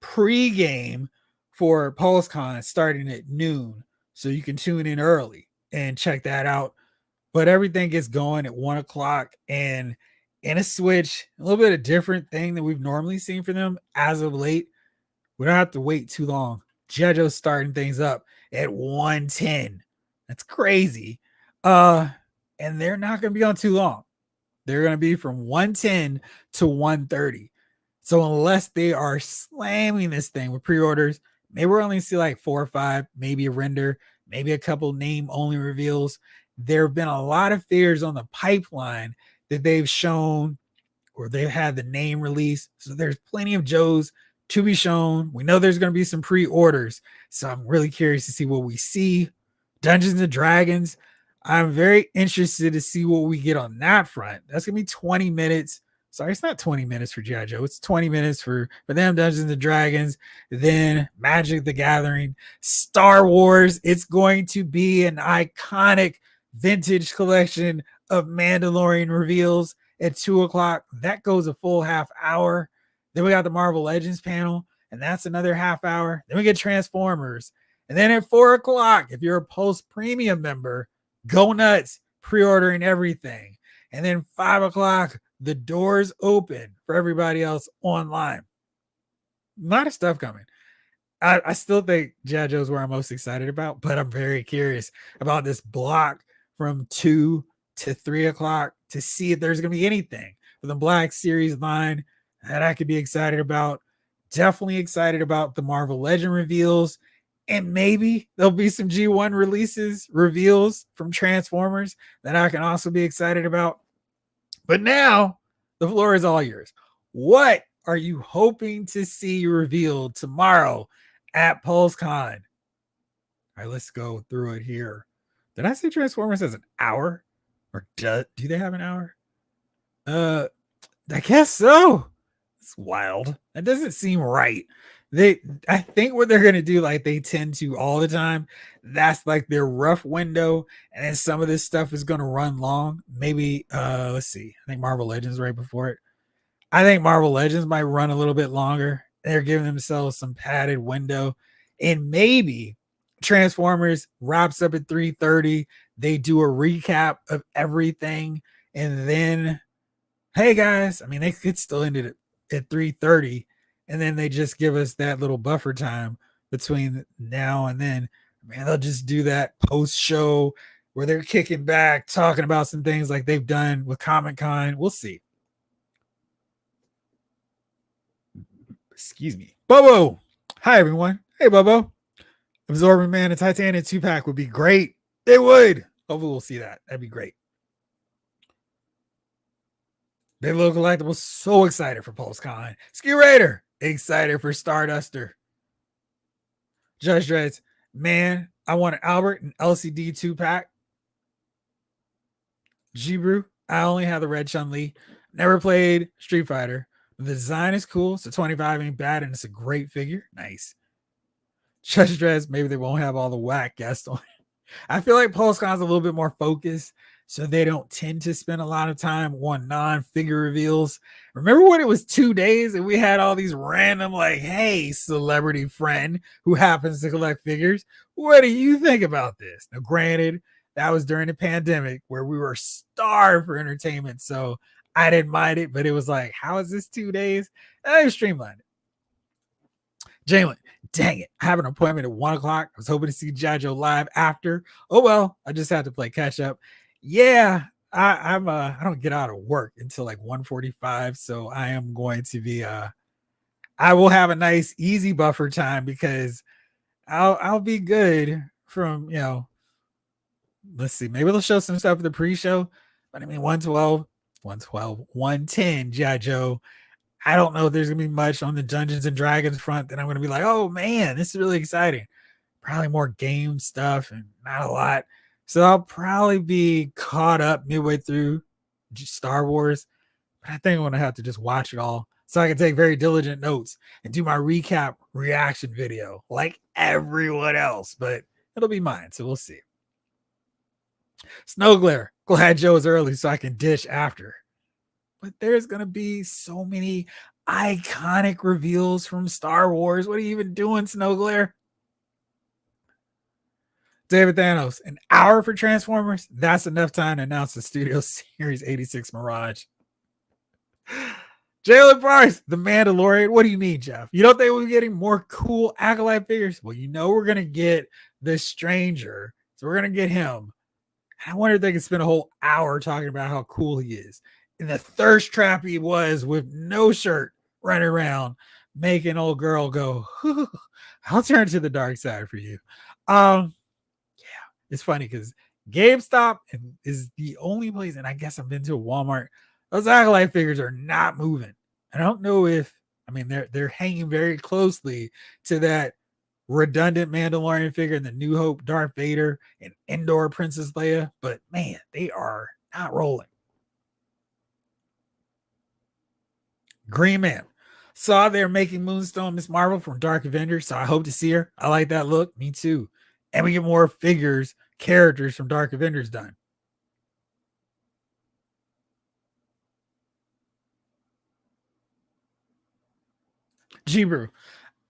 pre-game for PulseCon starting at noon. So you can tune in early and check that out. But everything gets going at 1 o'clock. And in a Switch, a little bit of different thing than we've normally seen for them as of late. We don't have to wait too long. G.I. Joe's starting things up at 110. That's crazy. And they're not going to be on too long. They're going to be from 110 to 130. So unless they are slamming this thing with pre-orders, maybe we're only see like 4 or 5, maybe a render, maybe a couple name-only reveals. There have been a lot of figures on the pipeline that they've shown or they've had the name release. So there's plenty of Joes to be shown. We know there's going to be some pre-orders. So I'm really curious to see what we see. Dungeons and Dragons. I'm very interested to see what we get on that front. That's going to be 20 minutes. Sorry, it's not 20 minutes for G.I. Joe. It's 20 minutes for them, Dungeons and Dragons. Then Magic the Gathering. Star Wars. It's going to be an iconic vintage collection of Mandalorian reveals at 2 o'clock. That goes a full half hour. Then we got the Marvel Legends panel, and that's another half hour. Then we get Transformers. And then at 4 o'clock, if you're a Post Premium member, go nuts, pre-ordering everything. And then 5 o'clock, the doors open for everybody else online. A lot of stuff coming. I still think G.I. Joe's where I'm most excited about, but I'm very curious about this block from 2 to 3 o'clock to see if there's going to be anything for the Black Series line that I could be excited about. Definitely excited about the Marvel Legend reveals. And maybe there'll be some G1 reveals from Transformers that I can also be excited about. But now the floor is all yours. What are you hoping to see revealed tomorrow at PulseCon? All right, let's go through it here. Did I say Transformers has an hour? Or do they have an hour? I guess so. It's wild. That doesn't seem right. I think what they're gonna do, like they tend to all the time, that's like their rough window, and then some of this stuff is gonna run long. Maybe let's see. I think Marvel Legends right before it. I think Marvel Legends might run a little bit longer. They're giving themselves some padded window, and maybe Transformers wraps up at 3:30. They do a recap of everything, and then, hey guys, I mean, they could still end it at 3:30, and then they just give us that little buffer time between now and then. Man, they'll just do that post show where they're kicking back, talking about some things like they've done with Comic-Con. We'll see. Excuse me. Bobo. Hi, everyone. Hey, Bobo. Absorbing Man and Titanium 2-pack would be great. They would. Hopefully we'll see that. That'd be great. Big Little Collectibles, so excited for PulseCon. Ski Raider, excited for Starduster. Judge Dreads, man, I want an Albert and LCD 2-pack. Jibru, I only have the red Chun-Li. Never played Street Fighter. The design is cool, so 25 ain't bad, and it's a great figure. Nice. Judge Dreads, maybe they won't have all the whack guests on. I feel like PulseCon's a little bit more focused, so they don't tend to spend a lot of time on non-figure reveals. Remember when it was 2 days and we had all these random, like, hey, celebrity friend who happens to collect figures, what do you think about this? Now, granted, that was during the pandemic where we were starved for entertainment, so I didn't mind it, but it was like, how is this 2 days? I streamlined it. Jalen, dang it, I have an appointment at 1 o'clock. I was hoping to see G.I. Joe live after. Oh, well, I just had to play catch up. Yeah, I don't get out of work until like 1:45, so I am going to be I will have a nice easy buffer time because I'll be good from, let's see, maybe they'll show some stuff for the pre-show. But I mean 110 G.I. Joe. I don't know if there's gonna be much on the Dungeons and Dragons front that I'm gonna be like, oh man, this is really exciting. Probably more game stuff and not a lot. So I'll probably be caught up midway through Star Wars. But I think I'm gonna have to just watch it all so I can take very diligent notes and do my recap reaction video like everyone else. But it'll be mine, so we'll see. Snow Glare, glad Joe is early so I can dish after. But there's gonna be so many iconic reveals from Star Wars. What are you even doing, Snow Glare? David Thanos, an hour for Transformers? That's enough time to announce the Studio Series 86 Mirage. Jalen Price, the Mandalorian. What do you mean, Jeff? You don't think we're getting more cool Acolyte figures? Well, we're going to get the Stranger. So we're going to get him. I wonder if they can spend a whole hour talking about how cool he is. And the thirst trap he was with no shirt running around, making old girl go, I'll turn to the dark side for you. It's funny because GameStop is the only place, and I guess I've been to a Walmart. Those Acolyte figures are not moving. I don't know if, they're hanging very closely to that redundant Mandalorian figure and the New Hope Darth Vader and Endor Princess Leia, but man, they are not rolling. Green Man. Saw they're making Moonstone Miss Marvel from Dark Avenger, so I hope to see her. I like that look. Me too. And we get more figures, characters from Dark Avengers done. G-Brew.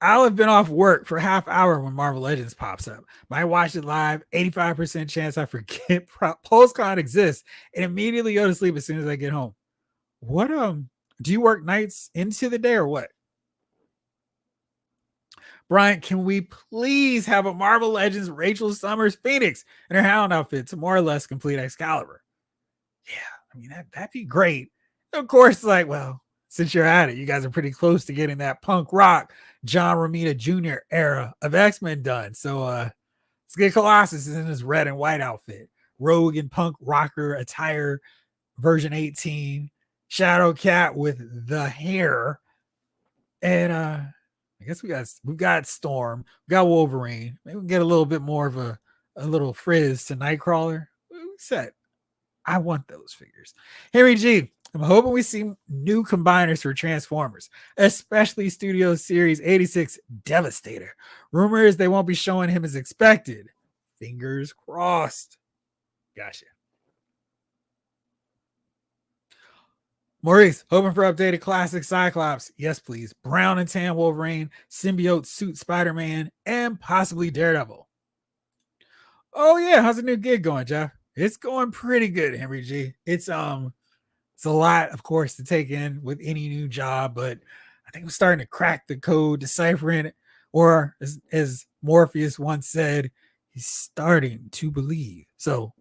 I'll have been off work for a half hour when Marvel Legends pops up. Might watch it live. 85% chance I forget PostCon exists and immediately go to sleep as soon as I get home. What do you work nights into the day or what? Brian, can we please have a Marvel Legends Rachel Summers Phoenix in her Hound outfit to more or less complete Excalibur? Yeah, that'd be great. Of course, since you're at it, you guys are pretty close to getting that punk rock John Romita Jr. era of X-Men done. So let's get Colossus in his red and white outfit. Rogue and punk rocker attire version 18. Shadow Cat with the hair. And I guess we've got Storm, we got Wolverine. Maybe we can get a little bit more of a little frizz to Nightcrawler. We set. I want those figures. Henry G, I'm hoping we see new combiners for Transformers, especially Studio Series 86 Devastator. Rumor is they won't be showing him as expected. Fingers crossed. Gotcha. Maurice, hoping for updated classic Cyclops. Yes, please. Brown and tan Wolverine, symbiote suit Spider-Man, and possibly Daredevil. Oh yeah, how's the new gig going, Jeff? It's going pretty good, Henry G. It's a lot, of course, to take in with any new job, but I think I'm starting to crack the code, deciphering it, or as Morpheus once said, he's starting to believe. So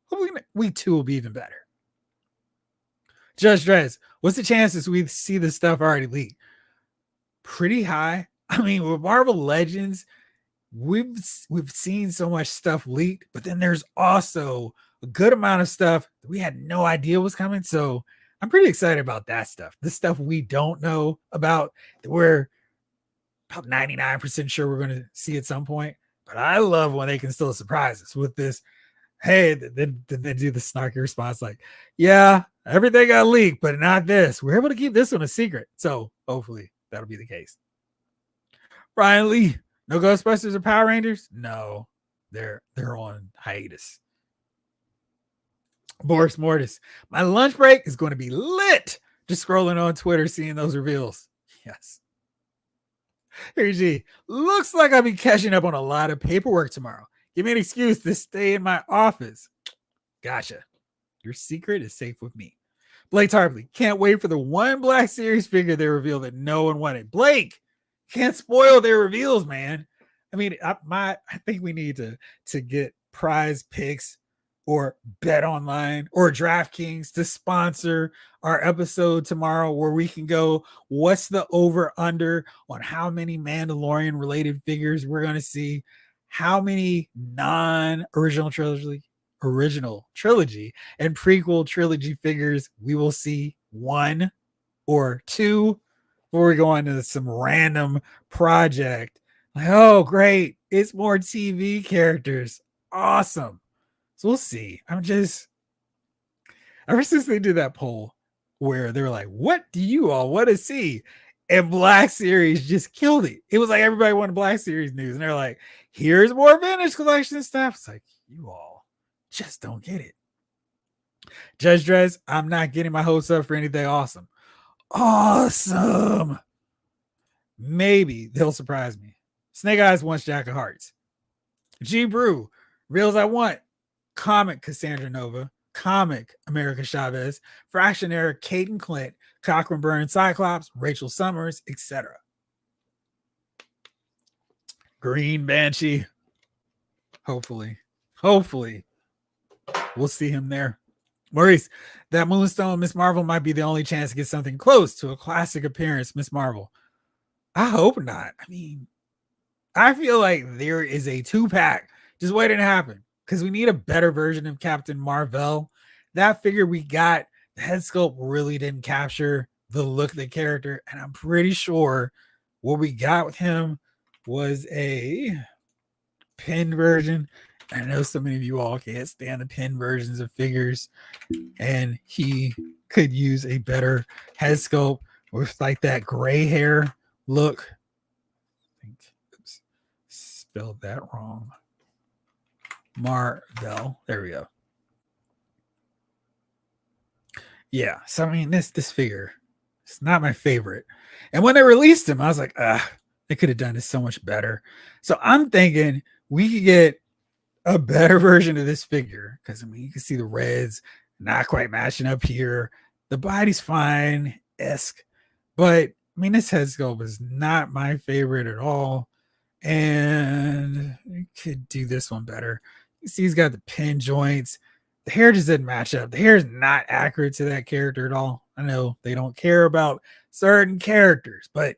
hopefully we too will be even better. Judge Drez, what's the chances we see this stuff already leaked? Pretty high. With Marvel Legends, we've seen so much stuff leaked, but then there's also a good amount of stuff that we had no idea was coming. So I'm pretty excited about that stuff. The stuff we don't know about, we're about 99% sure we're going to see at some point. But I love when they can still surprise us with this. Hey, they do the snarky response like, yeah, everything got leaked, but not this. We're able to keep this one a secret. So hopefully that'll be the case. Brian Lee, no Ghostbusters or Power Rangers? No, they're on hiatus. Boris Mortis, my lunch break is going to be lit. Just scrolling on Twitter, seeing those reveals. Yes. Here, G, looks like I'll be catching up on a lot of paperwork tomorrow. Give me an excuse to stay in my office. Gotcha. Your secret is safe with me. Blake Tarpley, can't wait for the one Black Series figure they revealed that no one wanted. Blake, can't spoil their reveals, man. I think we need to get prize picks or Bet Online or DraftKings to sponsor our episode tomorrow where we can go, what's the over under on how many Mandalorian related figures we're going to see, how many non-original trilogy and prequel trilogy figures we will see, one or two, before we go on to some random project. Like, oh, great, it's more TV characters. Awesome. So we'll see. I'm just, ever since they did that poll where they were like, what do you all want to see? And Black Series just killed it. It was like everybody wanted Black Series news. And they're like, here's more Vintage Collection stuff. It's like, you all just don't get it. Judge Dredd, I'm not getting my hopes up for anything awesome. Awesome. Maybe they'll surprise me. Snake Eyes wants Jack of Hearts. G Brew, Reels I Want, Comic Cassandra Nova, Comic America Chavez, Fractionaire Caden Clint, Cochran Burn Cyclops, Rachel Summers, etc. Green Banshee. Hopefully we'll see him there. Maurice, that Moonstone Miss Marvel might be the only chance to get something close to a classic appearance, Miss Marvel. I hope not. I mean, I feel like there is a 2-pack just waiting to happen because we need a better version of Captain Marvel. That figure we got, the head sculpt really didn't capture the look of the character, and I'm pretty sure what we got with him was a pin version. I know so many of you all can't stand the pin versions of figures, and he could use a better head sculpt with like that gray hair look. Oops, spelled that wrong. Marvel. There we go. Yeah, so I mean, this figure, it's not my favorite. And when they released him, I was like, they could have done this so much better. So I'm thinking we could get a better version of this figure because I mean, you can see the reds not quite matching up here. The body's fine, but I mean, this head sculpt is not my favorite at all. And you could do this one better. You see, he's got the pin joints. The hair just didn't match up. The hair is not accurate to that character at all. I know they don't care about certain characters, but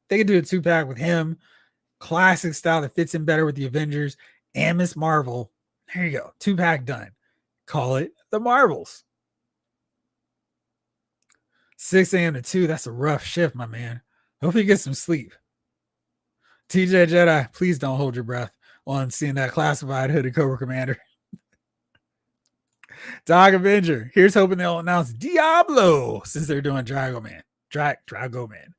they could do a 2-pack with him. Classic style that fits in better with the Avengers and Miss Marvel. There you go. 2-pack done. Call it the Marvels. 6 a.m. to 2. That's a rough shift, my man. Hopefully you get some sleep. TJ Jedi, please don't hold your breath on seeing that classified hooded Cobra Commander. Dog Avenger, here's hoping they'll announce Diablo since they're doing Drago Man. Drago Man.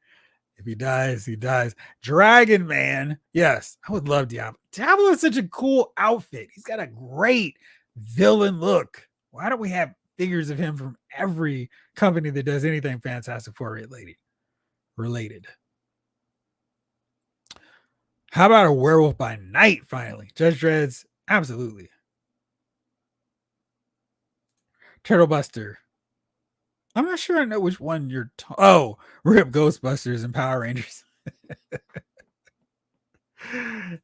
If he dies, he dies. Dragon Man. Yes, I would love Diablo. Diablo is such a cool outfit. He's got a great villain look. Why don't we have figures of him from every company that does anything Fantastic Four related? How about a Werewolf by Night finally? Judge Dredd's, absolutely. Turtle Buster. I'm not sure I know which one you're Rip Ghostbusters and Power Rangers.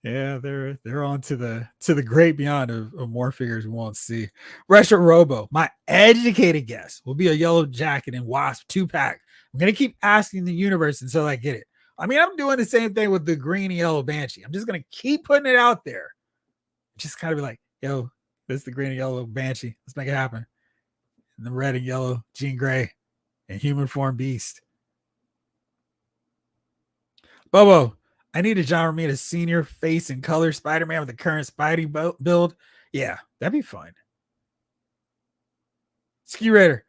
Yeah, they're on to the great beyond of more figures we won't see. Retro Robo, my educated guess will be a Yellow Jacket and Wasp 2-pack. I'm gonna keep asking the universe until I get it. I mean, I'm doing the same thing with the green and yellow Banshee. I'm just gonna keep putting it out there. Just kind of be like, yo, this is the green and yellow Banshee. Let's make it happen. And the red and yellow Jean Grey and Human Form Beast. Bobo, I need a John Romita Senior face and color Spider-Man with the current Spidey build. Yeah, that'd be fun. Ski Raider,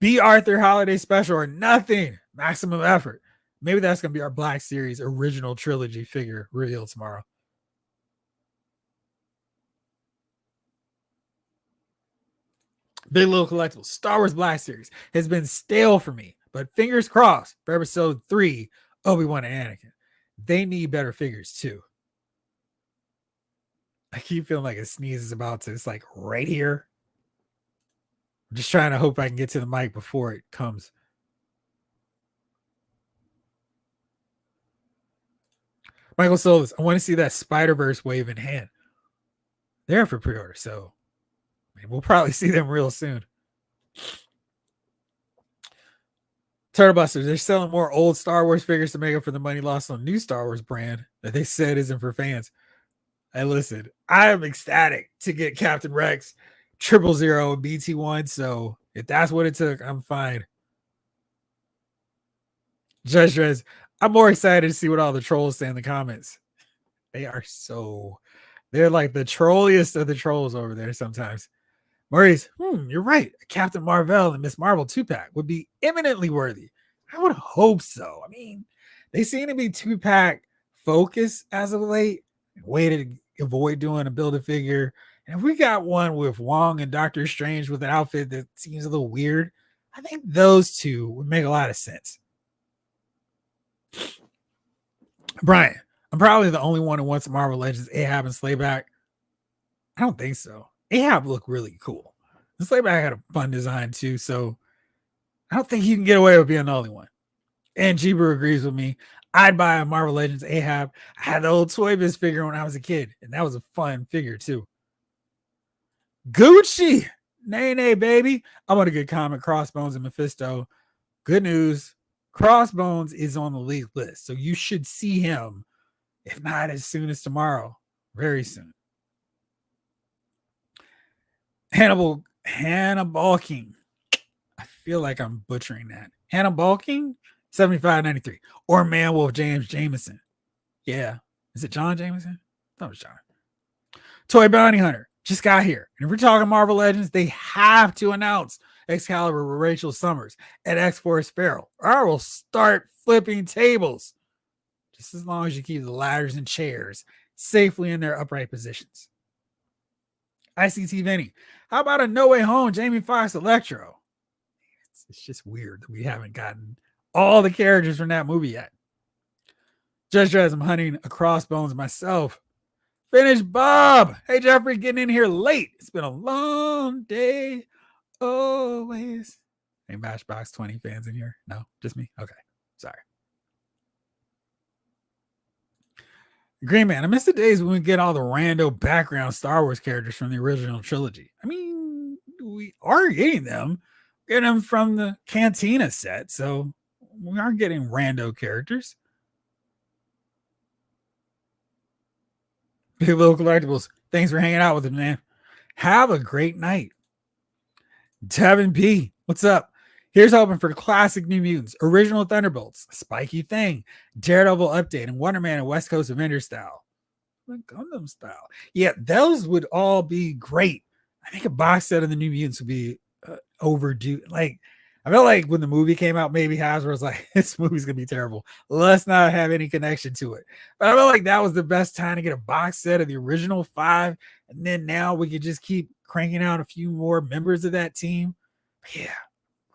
B. Arthur Holiday Special or nothing. Maximum effort. Maybe that's going to be our Black Series original trilogy figure revealed tomorrow. Big Little Collectibles, Star Wars Black Series has been stale for me, but fingers crossed for episode 3, Obi-Wan and Anakin. They need better figures too. I keep feeling like a sneeze is about to, it's like right here. I'm just trying to hope I can get to the mic before it comes. Michael Solis, I want to see that Spider-Verse wave in hand. They're for pre-order, so We'll probably see them real soon. Turtle Busters, they're selling more old Star Wars figures to make up for the money lost on new Star Wars brand that they said isn't for fans. Hey, listen, I am ecstatic to get Captain Rex, 000, and BT1. So if that's what it took, I'm fine. Judge Drez, I'm more excited to see what all the trolls say in the comments. They're like the trolliest of the trolls over there sometimes. Maurice, you're right. Captain Marvel and Miss Marvel 2-pack would be eminently worthy. I would hope so. I mean, they seem to be 2-pack focused as of late. Way to avoid doing a Build-A-Figure. And if we got one with Wong and Doctor Strange with an outfit that seems a little weird, I think those two would make a lot of sense. Brian, I'm probably the only one who wants Marvel Legends Ahab and Slayback. I don't think so. Ahab looked really cool. The Slayback had a fun design too, so I don't think you can get away with being the only one. And Jeeber agrees with me. I'd buy a Marvel Legends Ahab. I had the old Toy Biz figure when I was a kid, and that was a fun figure too. Gucci, nay, baby. I want a good comment. Crossbones and Mephisto. Good news. Crossbones is on the league list, so you should see him, if not as soon as tomorrow, very soon. Hannah Balking. I feel like I'm butchering that. Hannah Balking, 75.93. Or Manwolf James Jameson. Yeah. Is it John Jameson? That was John. Toy Bounty Hunter just got here. And if we're talking Marvel Legends, they have to announce Excalibur with Rachel Summers and X-Force Feral, or I will start flipping tables. Just as long as you keep the ladders and chairs safely in their upright positions. ICT Vinny, how about a No Way Home Jamie Foxx Electro? It's just weird that we haven't gotten all the characters from that movie yet. Judge Drez, I'm hunting a Crossbones myself. Finish Bob. Hey, Jeffrey, getting in here late. It's been a long day. Always. Any Matchbox 20 fans in here? No, just me? Okay, sorry. Green Man, I miss the days when we get all the rando background Star Wars characters from the original trilogy. I mean, we are getting them. Getting them from the Cantina set, so we are getting rando characters. Big Little Collectibles, thanks for hanging out with us, man. Have a great night. Devin P, what's up? Here's hoping for classic New Mutants, original Thunderbolts, Spiky Thing, Daredevil update, and Wonder Man and West Coast Avenger style. Gundam style. Yeah, those would all be great. I think a box set of the New Mutants would be overdue. Like, I felt like when the movie came out, maybe Hasbro was like, this movie's gonna be terrible. Let's not have any connection to it. But I felt like that was the best time to get a box set of the original 5, and then now we could just keep cranking out a few more members of that team. But yeah,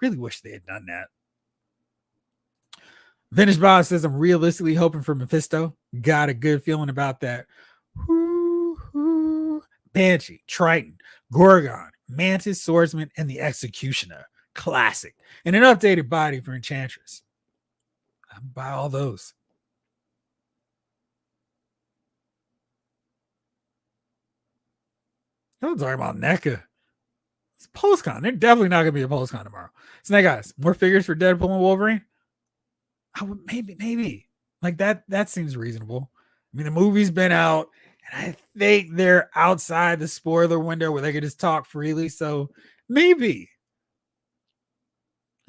really wish they had done that. Vintage Bob says, I'm realistically hoping for Mephisto. Got a good feeling about that. Banshee, Triton, Gorgon, Mantis, Swordsman, and the Executioner. Classic. And an updated body for Enchantress. I'll buy all those. I'm talking about NECA. It's PostCon. They're definitely not going to be a PostCon tomorrow. Snake Eyes, more figures for Deadpool and Wolverine? Maybe. Like that seems reasonable. I mean, the movie's been out, and I think they're outside the spoiler window where they could just talk freely. So maybe.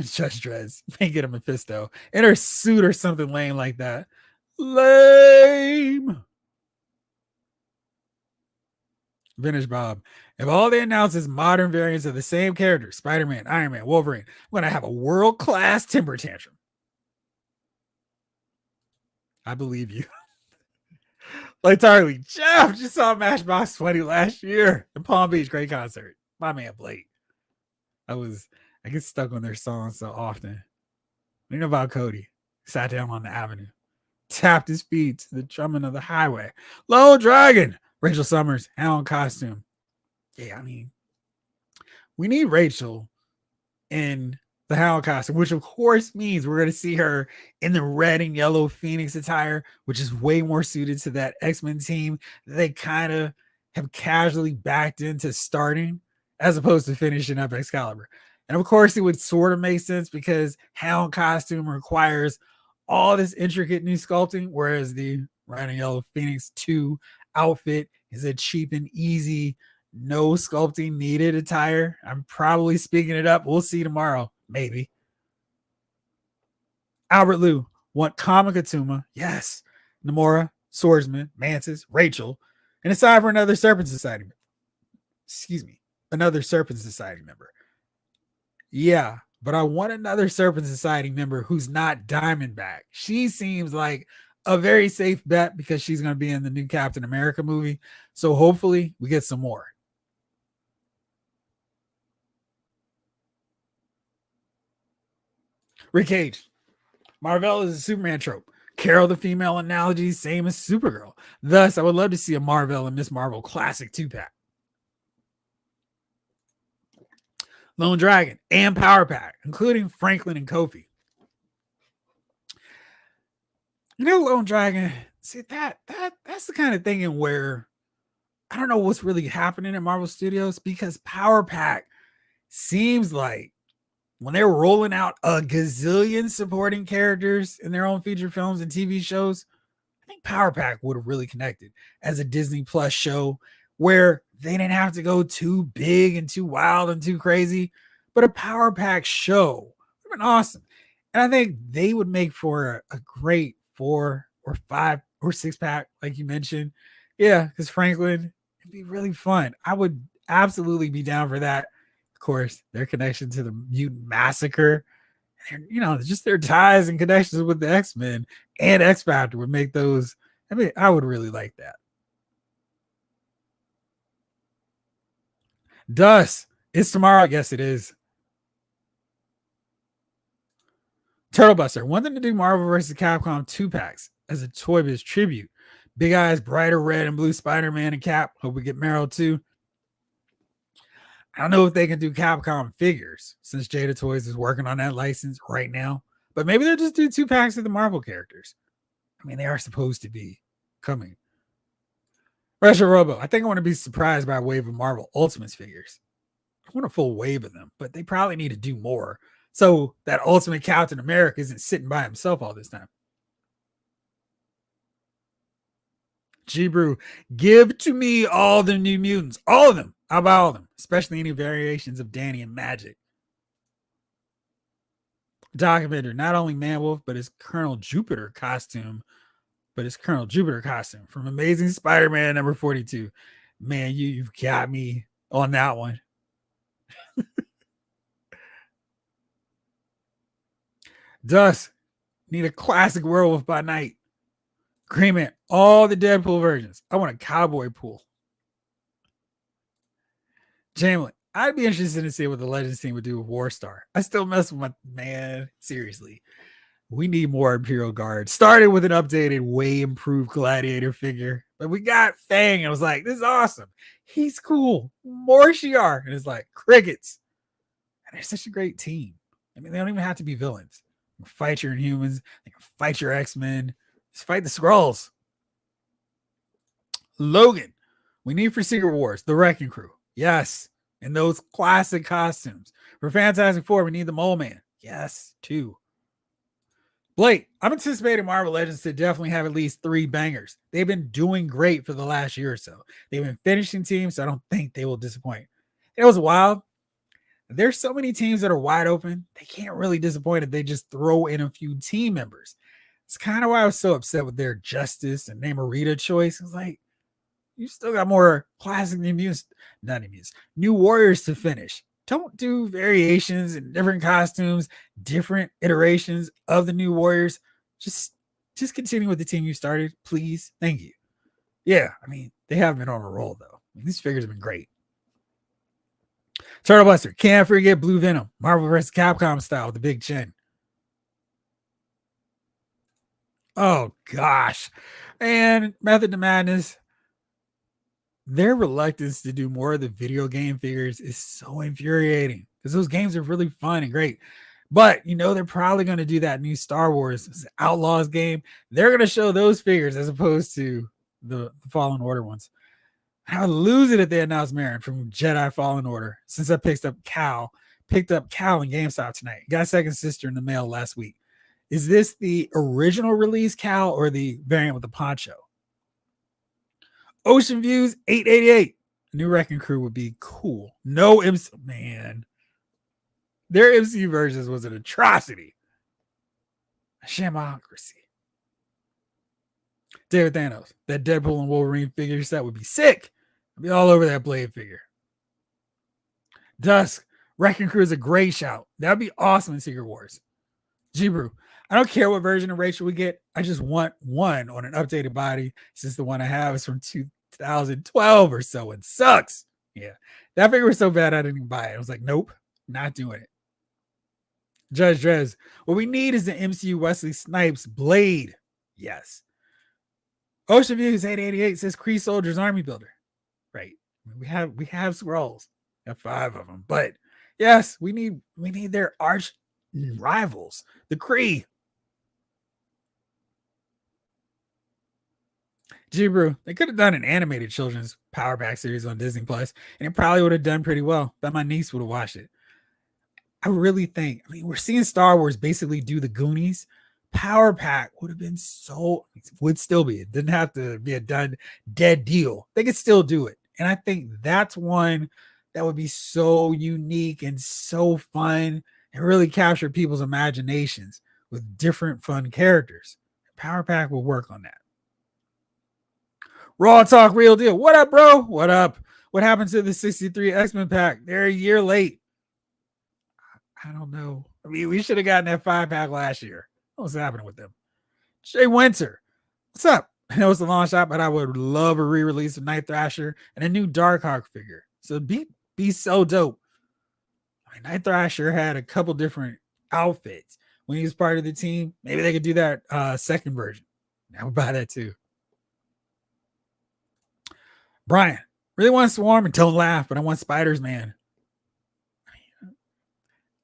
Judge Drez, make it a Mephisto in her suit or something lame like that. Lame. Vintage Bob. If all they announce is modern variants of the same characters, Spider-Man, Iron Man, Wolverine, I'm going to have a world-class temper tantrum. I believe you. Like Tarly, Jeff just saw Matchbox 20 last year in Palm Beach. Great concert. My man Blake. I get stuck on their songs so often. You know about Cody. Sat down on the avenue. Tapped his feet to the drumming of the highway. Low Dragon. Rachel Summers, Hound costume. Yeah, I mean, we need Rachel in the Hound costume, which of course means we're going to see her in the red and yellow Phoenix attire, which is way more suited to that X-Men team that they kind of have casually backed into starting as opposed to finishing up Excalibur. And of course, it would sort of make sense because Hound costume requires all this intricate new sculpting, whereas the Red and Yellow Phoenix 2 outfit is a cheap and easy, no sculpting needed attire. I'm probably speaking it up. We'll see tomorrow, maybe. Albert Liu, want Kamakatuma? Yes. Namora, Swordsman, Mantis, Rachel, and aside for another Serpent Society. Excuse me, another Serpent Society member. Yeah, but I want another Serpent Society member who's not Diamondback. She seems like a very safe bet because she's going to be in the new Captain America movie. So hopefully we get some more. Rick Cage. Marvel is a Superman trope. Carol, the female analogy, same as Supergirl. Thus, I would love to see a Marvel and Miss Marvel classic 2-pack. Lone Dragon and Power Pack, including Franklin and Kofi. You know, Lone Dragon, see that's the kind of thing in where I don't know what's really happening at Marvel Studios because Power Pack seems like when they're rolling out a gazillion supporting characters in their own feature films and TV shows, I think Power Pack would have really connected as a Disney Plus show where they didn't have to go too big and too wild and too crazy, but a Power Pack show would have been awesome. And I think they would make for a great 4 or 5 or 6-pack, like you mentioned. Yeah, because Franklin, it'd be really fun. I would absolutely be down for that. Of course, their connection to the Mutant Massacre, and, you know, just their ties and connections with the X-Men and X-Factor would make those. I mean, I would really like that. Dust. It's tomorrow. Yes, it is. Turtle Buster. Wanted to do Marvel vs. Capcom 2-packs as a Toy Biz tribute. Big Eyes, brighter red and blue Spider-Man and Cap. Hope we get Meryl too. I don't know if they can do Capcom figures since Jada Toys is working on that license right now. But maybe they'll just do 2-packs of the Marvel characters. I mean, they are supposed to be coming. Retro Robo. I think I want to be surprised by a wave of Marvel Ultimates figures. I want a full wave of them, but they probably need to do more so that Ultimate Captain America isn't sitting by himself all this time. G-Brew, give to me all the New Mutants. All of them. How about all of them? Especially any variations of Danny and Magic. Documenter, not only Man-Wolf, but his Colonel Jupiter costume. From Amazing Spider-Man number 42. Man, you've got me on that one. Dust, need a classic Werewolf by Night. Agreement, all the Deadpool versions. I want a cowboy pool. Jamlin, I'd be interested to see what the Legends team would do with Warstar. I still mess with my man. Seriously, we need more Imperial Guard. Started with an updated, way improved Gladiator figure, but we got Fang. And I was like, this is awesome. He's cool. More Shi'ar. And it's like crickets. And they're such a great team. I mean, they don't even have to be villains. They can fight your Inhumans. They can fight your X-Men. Just fight the Skrulls. Logan, we need for Secret Wars, the Wrecking Crew. Yes. And those classic costumes. For Fantastic Four, we need the Mole Man. Yes, 2. Blake, I'm anticipating Marvel Legends to definitely have at least 3 bangers. They've been doing great for the last year or so. They've been finishing teams, so I don't think they will disappoint. It was wild. There's so many teams that are wide open. They can't really disappoint if they just throw in a few team members. It's kind of why I was so upset with their Justice and Namorita choice. It's like, you still got more classic New Warriors to finish. Don't do variations and different costumes, different iterations of the New Warriors. Just continue with the team you started, please. Thank you. Yeah, I mean, they have been on a roll, though. I mean, these figures have been great. Turtle Buster, can't forget Blue Venom, Marvel vs. Capcom style with the big chin. Oh, gosh. And Method to Madness, their reluctance to do more of the video game figures is so infuriating because those games are really fun and great. But, you know, they're probably going to do that new Star Wars Outlaws game. They're going to show those figures as opposed to the Fallen Order ones. I would lose it if they announced Marin from Jedi Fallen Order since I picked up Cal in GameStop tonight. Got a second sister in the mail last week. Is this the original release Cal or the variant with the poncho? Ocean Views 888. New Wrecking Crew would be cool. No MC, man. Their MC versions was an atrocity. A shamocracy. David Thanos. That Deadpool and Wolverine figure set would be sick. I'd be all over that Blade figure. Dusk. Wrecking Crew is a great shout. That'd be awesome in Secret Wars. G-Brew. I don't care what version of Rachel we get. I just want one on an updated body since the one I have is from 2012 or so and sucks. Yeah. That figure was so bad I didn't even buy it. I was like, nope, not doing it. Judge Drez. What we need is the MCU Wesley Snipes Blade. Yes. Ocean Views 888 says Kree Soldiers Army Builder. Right. We have scrolls. We have 5 of them. But yes, we need their arch rivals, the Kree. G-Brew, they could have done an animated children's Power Pack series on Disney Plus, and it probably would have done pretty well. Bet my niece would have watched it. I really think, we're seeing Star Wars basically do the Goonies. Power Pack would have been would still be. It didn't have to be a dead deal. They could still do it. And I think that's one that would be so unique and so fun and really capture people's imaginations with different fun characters. Power Pack will work on that. Raw Talk Real Deal. What up, bro? What up? What happened to the 63 X-Men pack? They're a year late. I don't know. We should have gotten that 5-pack last year. What's happening with them? Jay Winter. What's up? I know it's a long shot, but I would love a re-release of Night Thrasher and a new Darkhawk figure. So be so dope. Night Thrasher had a couple different outfits when he was part of the team. Maybe they could do that second version. I would buy that too. Brian, really want Swarm and don't laugh, but I want Spiders, man.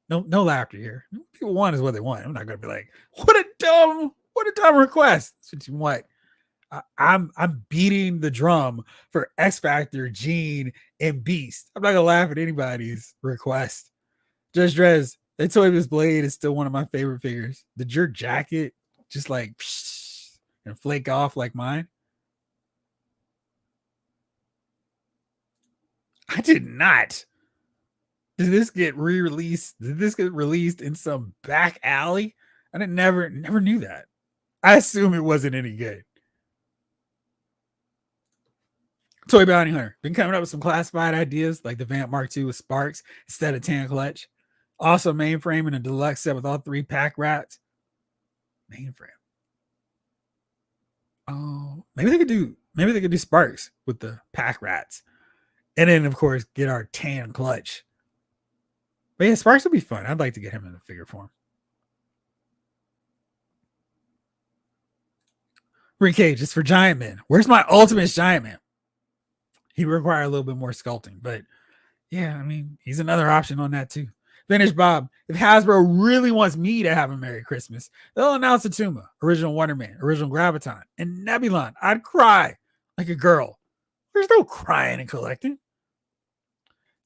No laughter here. People want is what they want. I'm not gonna be like, what a dumb request. That's what I'm beating the drum for X Factor, Gene, and Beast. I'm not gonna laugh at anybody's request. Judge Drez, that Toy Biz Blade is still one of my favorite figures. Did your jacket just like and flake off like mine? I did not. Did this get re-released? Did this get released in some back alley? I never knew that. I assume it wasn't any good. Toy Bounty Hunter. Been coming up with some classified ideas like the Vamp Mark II with Sparks instead of Tan Clutch. Also Mainframe in a deluxe set with all 3 pack rats. Mainframe. Oh, maybe they could do Sparks with the pack rats. And then of course get our Tan Clutch. But yeah, Sparks would be fun. I'd like to get him in the figure form. Rick Cage, it's for Giant Man. Where's my Ultimate Giant Man? He would require a little bit more sculpting, but yeah, he's another option on that too. Finish Bob. If Hasbro really wants me to have a Merry Christmas, they'll announce a Tuma, original Wonder Man, original Graviton, and Nebulon. I'd cry like a girl. There's no crying and collecting.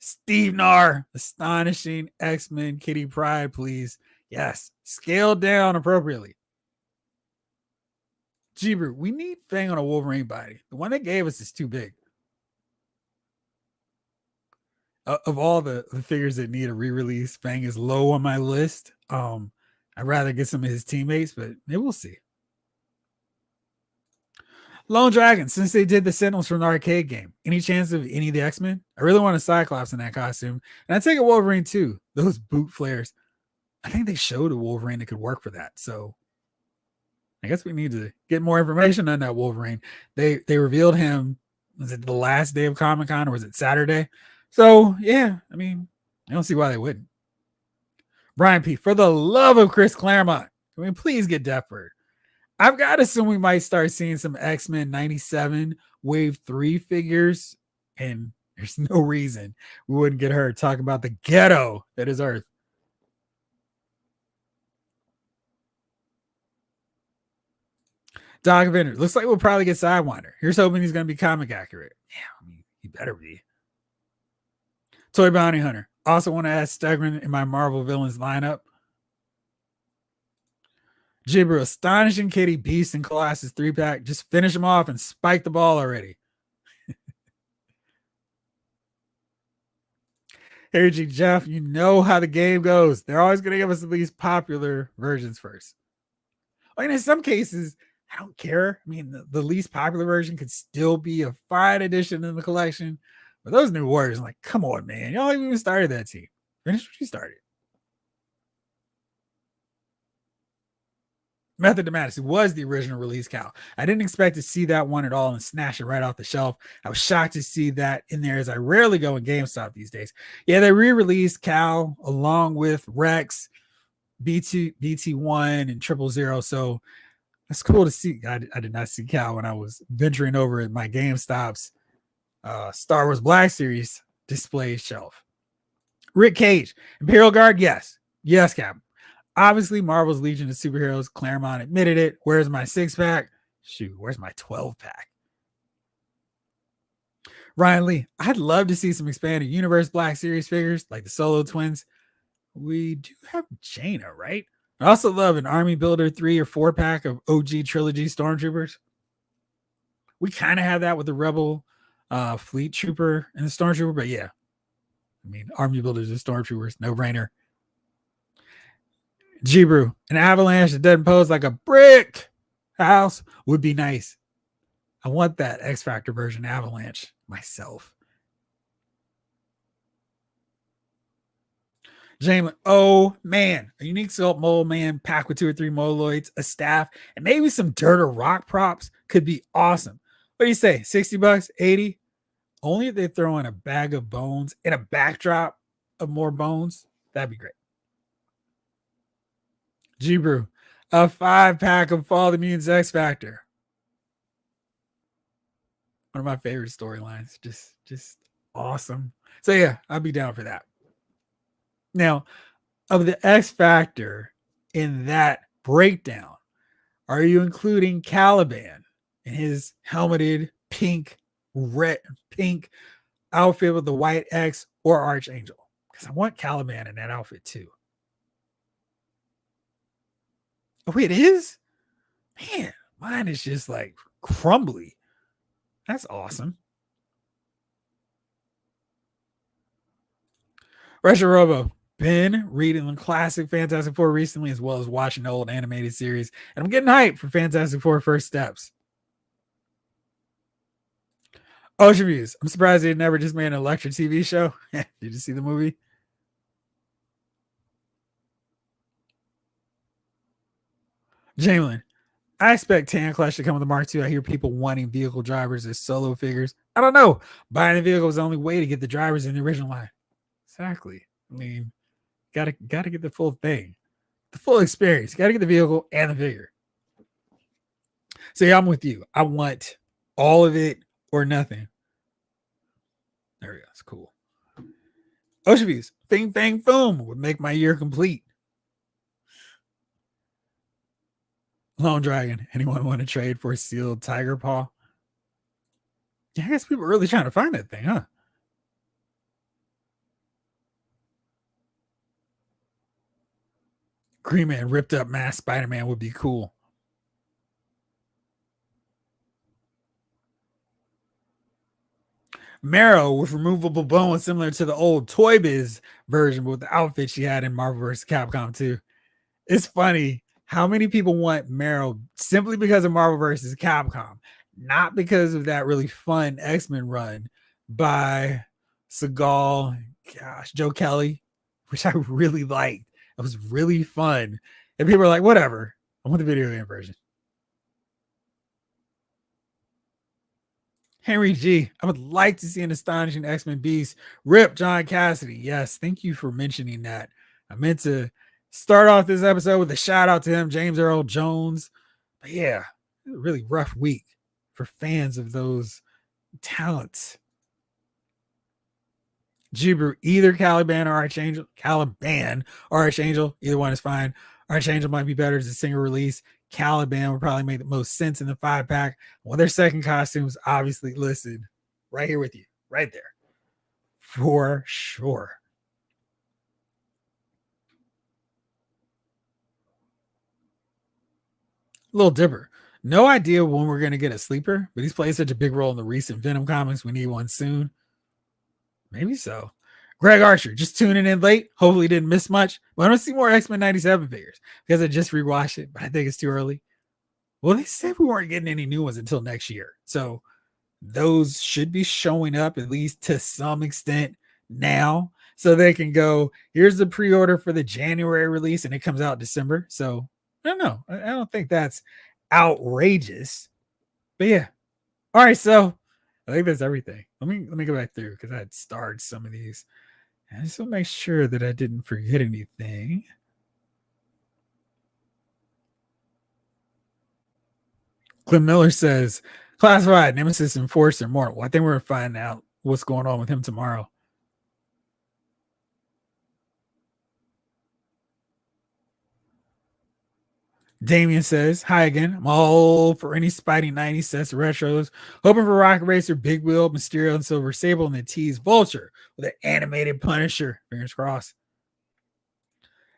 Steve Nar, astonishing X-Men Kitty Pryde, please. Yes, scaled down appropriately. G-Brew, we need Fang on a Wolverine body. The one they gave us is too big. Of all the figures that need a re-release, Fang is low on my list. I'd rather get some of his teammates, but maybe we'll see. Lone Dragon, since they did the Sentinels from the arcade game, any chance of any of the X-Men? I really want a Cyclops in that costume. And I take a Wolverine too. Those boot flares. I think they showed a Wolverine that could work for that. So I guess we need to get more information on that Wolverine. They revealed him, was it the last day of Comic-Con or was it Saturday? So yeah, I don't see why they wouldn't. Brian P, for the love of Chris Claremont, can we please get Deptford? I've got to assume we might start seeing some X-Men 97 Wave 3 figures, and there's no reason we wouldn't get her talking about the ghetto that is Earth. Doc Vendor, looks like we'll probably get Sidewinder. Here's hoping he's going to be comic accurate. Yeah, He better be. Toy Bounty Hunter. Also want to add Stegman in my Marvel villains lineup. Jibber, Astonishing Kitty, Beast, and Colossus 3-pack. Just finish them off and spike the ball already. Harry G. Jeff, you know how the game goes. They're always going to give us the least popular versions first. I mean, in some cases, I don't care. I mean, the least popular version could still be a fine addition in the collection. But those new Warriors, I'm like, come on, man. Y'all even started that team. Finish what you started. Method to Madness was the original release Cal. I didn't expect to see that one at all and snatch it right off the shelf. I was shocked to see that in there, as I rarely go in GameStop these days. Yeah, they re-released Cal along with Rex, BT1, and 000. So that's cool to see. I did not see Cal when I was venturing over at my GameStop's Star Wars Black Series display shelf. Rick Cage, Imperial Guard, yes. Yes, Cap. Obviously, Marvel's Legion of Superheroes, Claremont admitted it. Where's my 6-pack? Shoot, where's my 12-pack? Ryan Lee, I'd love to see some expanded universe Black Series figures like the Solo Twins. We do have Jaina, right? I also love an Army Builder 3 or 4-pack of OG Trilogy Stormtroopers. We kind of have that with the Rebel Fleet Trooper and the Stormtrooper, but yeah. I mean, Army Builders and Stormtroopers, no brainer. G-Brew, an avalanche that doesn't pose like a brick house would be nice. I want that X Factor version avalanche myself. Jamin, oh man, a unique sculpt mold man packed with 2 or 3 moloids, a staff, and maybe some dirt or rock props could be awesome. What do you say? $60, 80? Only if they throw in a bag of bones and a backdrop of more bones. That'd be great. G-Brew, a 5-pack of Fall of the Mutants X Factor. One of my favorite storylines. Just awesome. So yeah, I'll be down for that. Now, of the X Factor in that breakdown, are you including Caliban in his helmeted pink outfit with the white X, or Archangel? Because I want Caliban in that outfit too. Oh, it is? Man, mine is just like crumbly. That's awesome. Russia Robo, been reading the classic Fantastic Four recently, as well as watching the old animated series, and I'm getting hyped for Fantastic Four First Steps. Ocean Views, I'm surprised they never just made an electric TV show. Did you see the movie? Jamelin, I expect Tan Clash to come with the Mark II. I hear people wanting vehicle drivers as solo figures. I don't know. Buying a vehicle is the only way to get the drivers in the original line. Exactly. I mean, gotta get the full thing, the full experience. Gotta get the vehicle and the figure. So yeah, I'm with you. I want all of it or nothing. There we go. It's cool. Ocean Views, Fing Fang Foom would make my year complete. Lone Dragon, anyone want to trade for a sealed tiger paw? Yeah, I guess people are really trying to find that thing, huh? Green Man ripped up mask Spider-Man would be cool. Marrow with removable bones, similar to the old Toy Biz version, but with the outfit she had in Marvel vs. Capcom 2. It's funny how many people want Marrow simply because of Marvel vs. Capcom, not because of that really fun X-Men run by Seagal, Joe Kelly, which I really liked. It was really fun. And people are like, whatever. I want the video game version. Henry G, I would like to see an astonishing X-Men Beast. Rip John Cassidy. Yes, thank you for mentioning that. I meant to start off this episode with a shout out to him, James Earl Jones. But yeah, it was a really rough week for fans of those talents. Jibru, either Caliban or Archangel. Either one is fine. Archangel might be better as a single release. Caliban would probably make the most sense in the 5-pack. Well, their second costumes obviously listed right here with you. right there. For sure. Little Dipper. No idea when we're going to get a sleeper, but he's played such a big role in the recent Venom comics. We need one soon. Maybe so. Greg Archer, just tuning in late. Hopefully didn't miss much. But I want to see more X-Men 97 figures because I just rewatched it, but I think it's too early. Well, they said we weren't getting any new ones until next year. So those should be showing up at least to some extent now. So they can go, here's the pre-order for the January release, and it comes out December. So I don't know. I don't think that's outrageous. But yeah. All right, so I think that's everything. Let me go back through because I had starred some of these. I just want to make sure that I didn't forget anything. Clem Miller says, classified, Nemesis, Enforcer, Mortal. Well, I think we're going to find out what's going on with him tomorrow. Damien says, hi again. I'm all for any Spidey 90s sets retros. Hoping for Rocket Racer, Big Wheel, Mysterio, and Silver Sable, and the tease Vulture with an animated Punisher. Fingers crossed.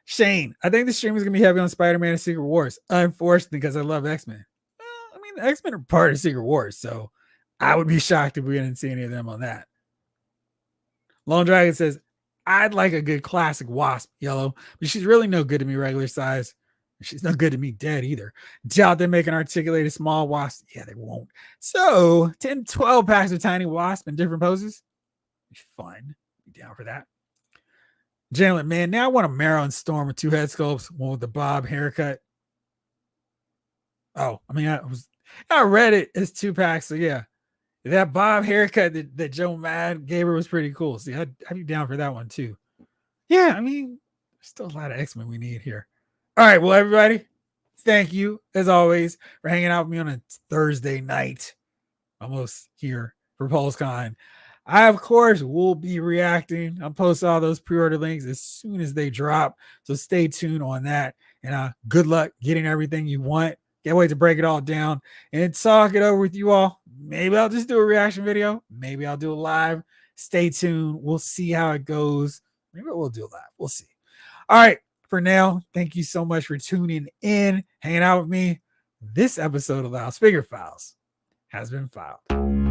Shane, I think the stream is going to be heavy on Spider-Man and Secret Wars. Unfortunately, because I love X-Men. Well, I mean, the X-Men are part of Secret Wars, so I would be shocked if we didn't see any of them on that. Lone Dragon says, I'd like a good classic Wasp, yellow, but she's really no good to me regular size. She's no good to me dead either. Doubt they make an articulated small wasp. Yeah, they won't. So 10, 12 packs of tiny wasp in different poses. Be fun. Be down for that. Jalen, man, now I want a Marrow and Storm with two head sculpts, one with the bob haircut. Oh, I mean, I read it as 2 packs. So yeah, that bob haircut that Joe Mad gave her was pretty cool. See, I'd be down for that one too. Yeah, I mean, there's still a lot of X-Men we need here. All right, well, everybody, thank you as always for hanging out with me on a Thursday night, almost here for PulseCon. I, of course, will be reacting. I'll post all those pre-order links as soon as they drop. So stay tuned on that. And good luck getting everything you want. Can't wait to break it all down and talk it over with you all. Maybe I'll just do a reaction video. Maybe I'll do a live. Stay tuned. We'll see how it goes. Maybe we'll do a live. We'll see. All right. For now, thank you so much for tuning in, hanging out with me. This episode of Loud Figure Files has been filed.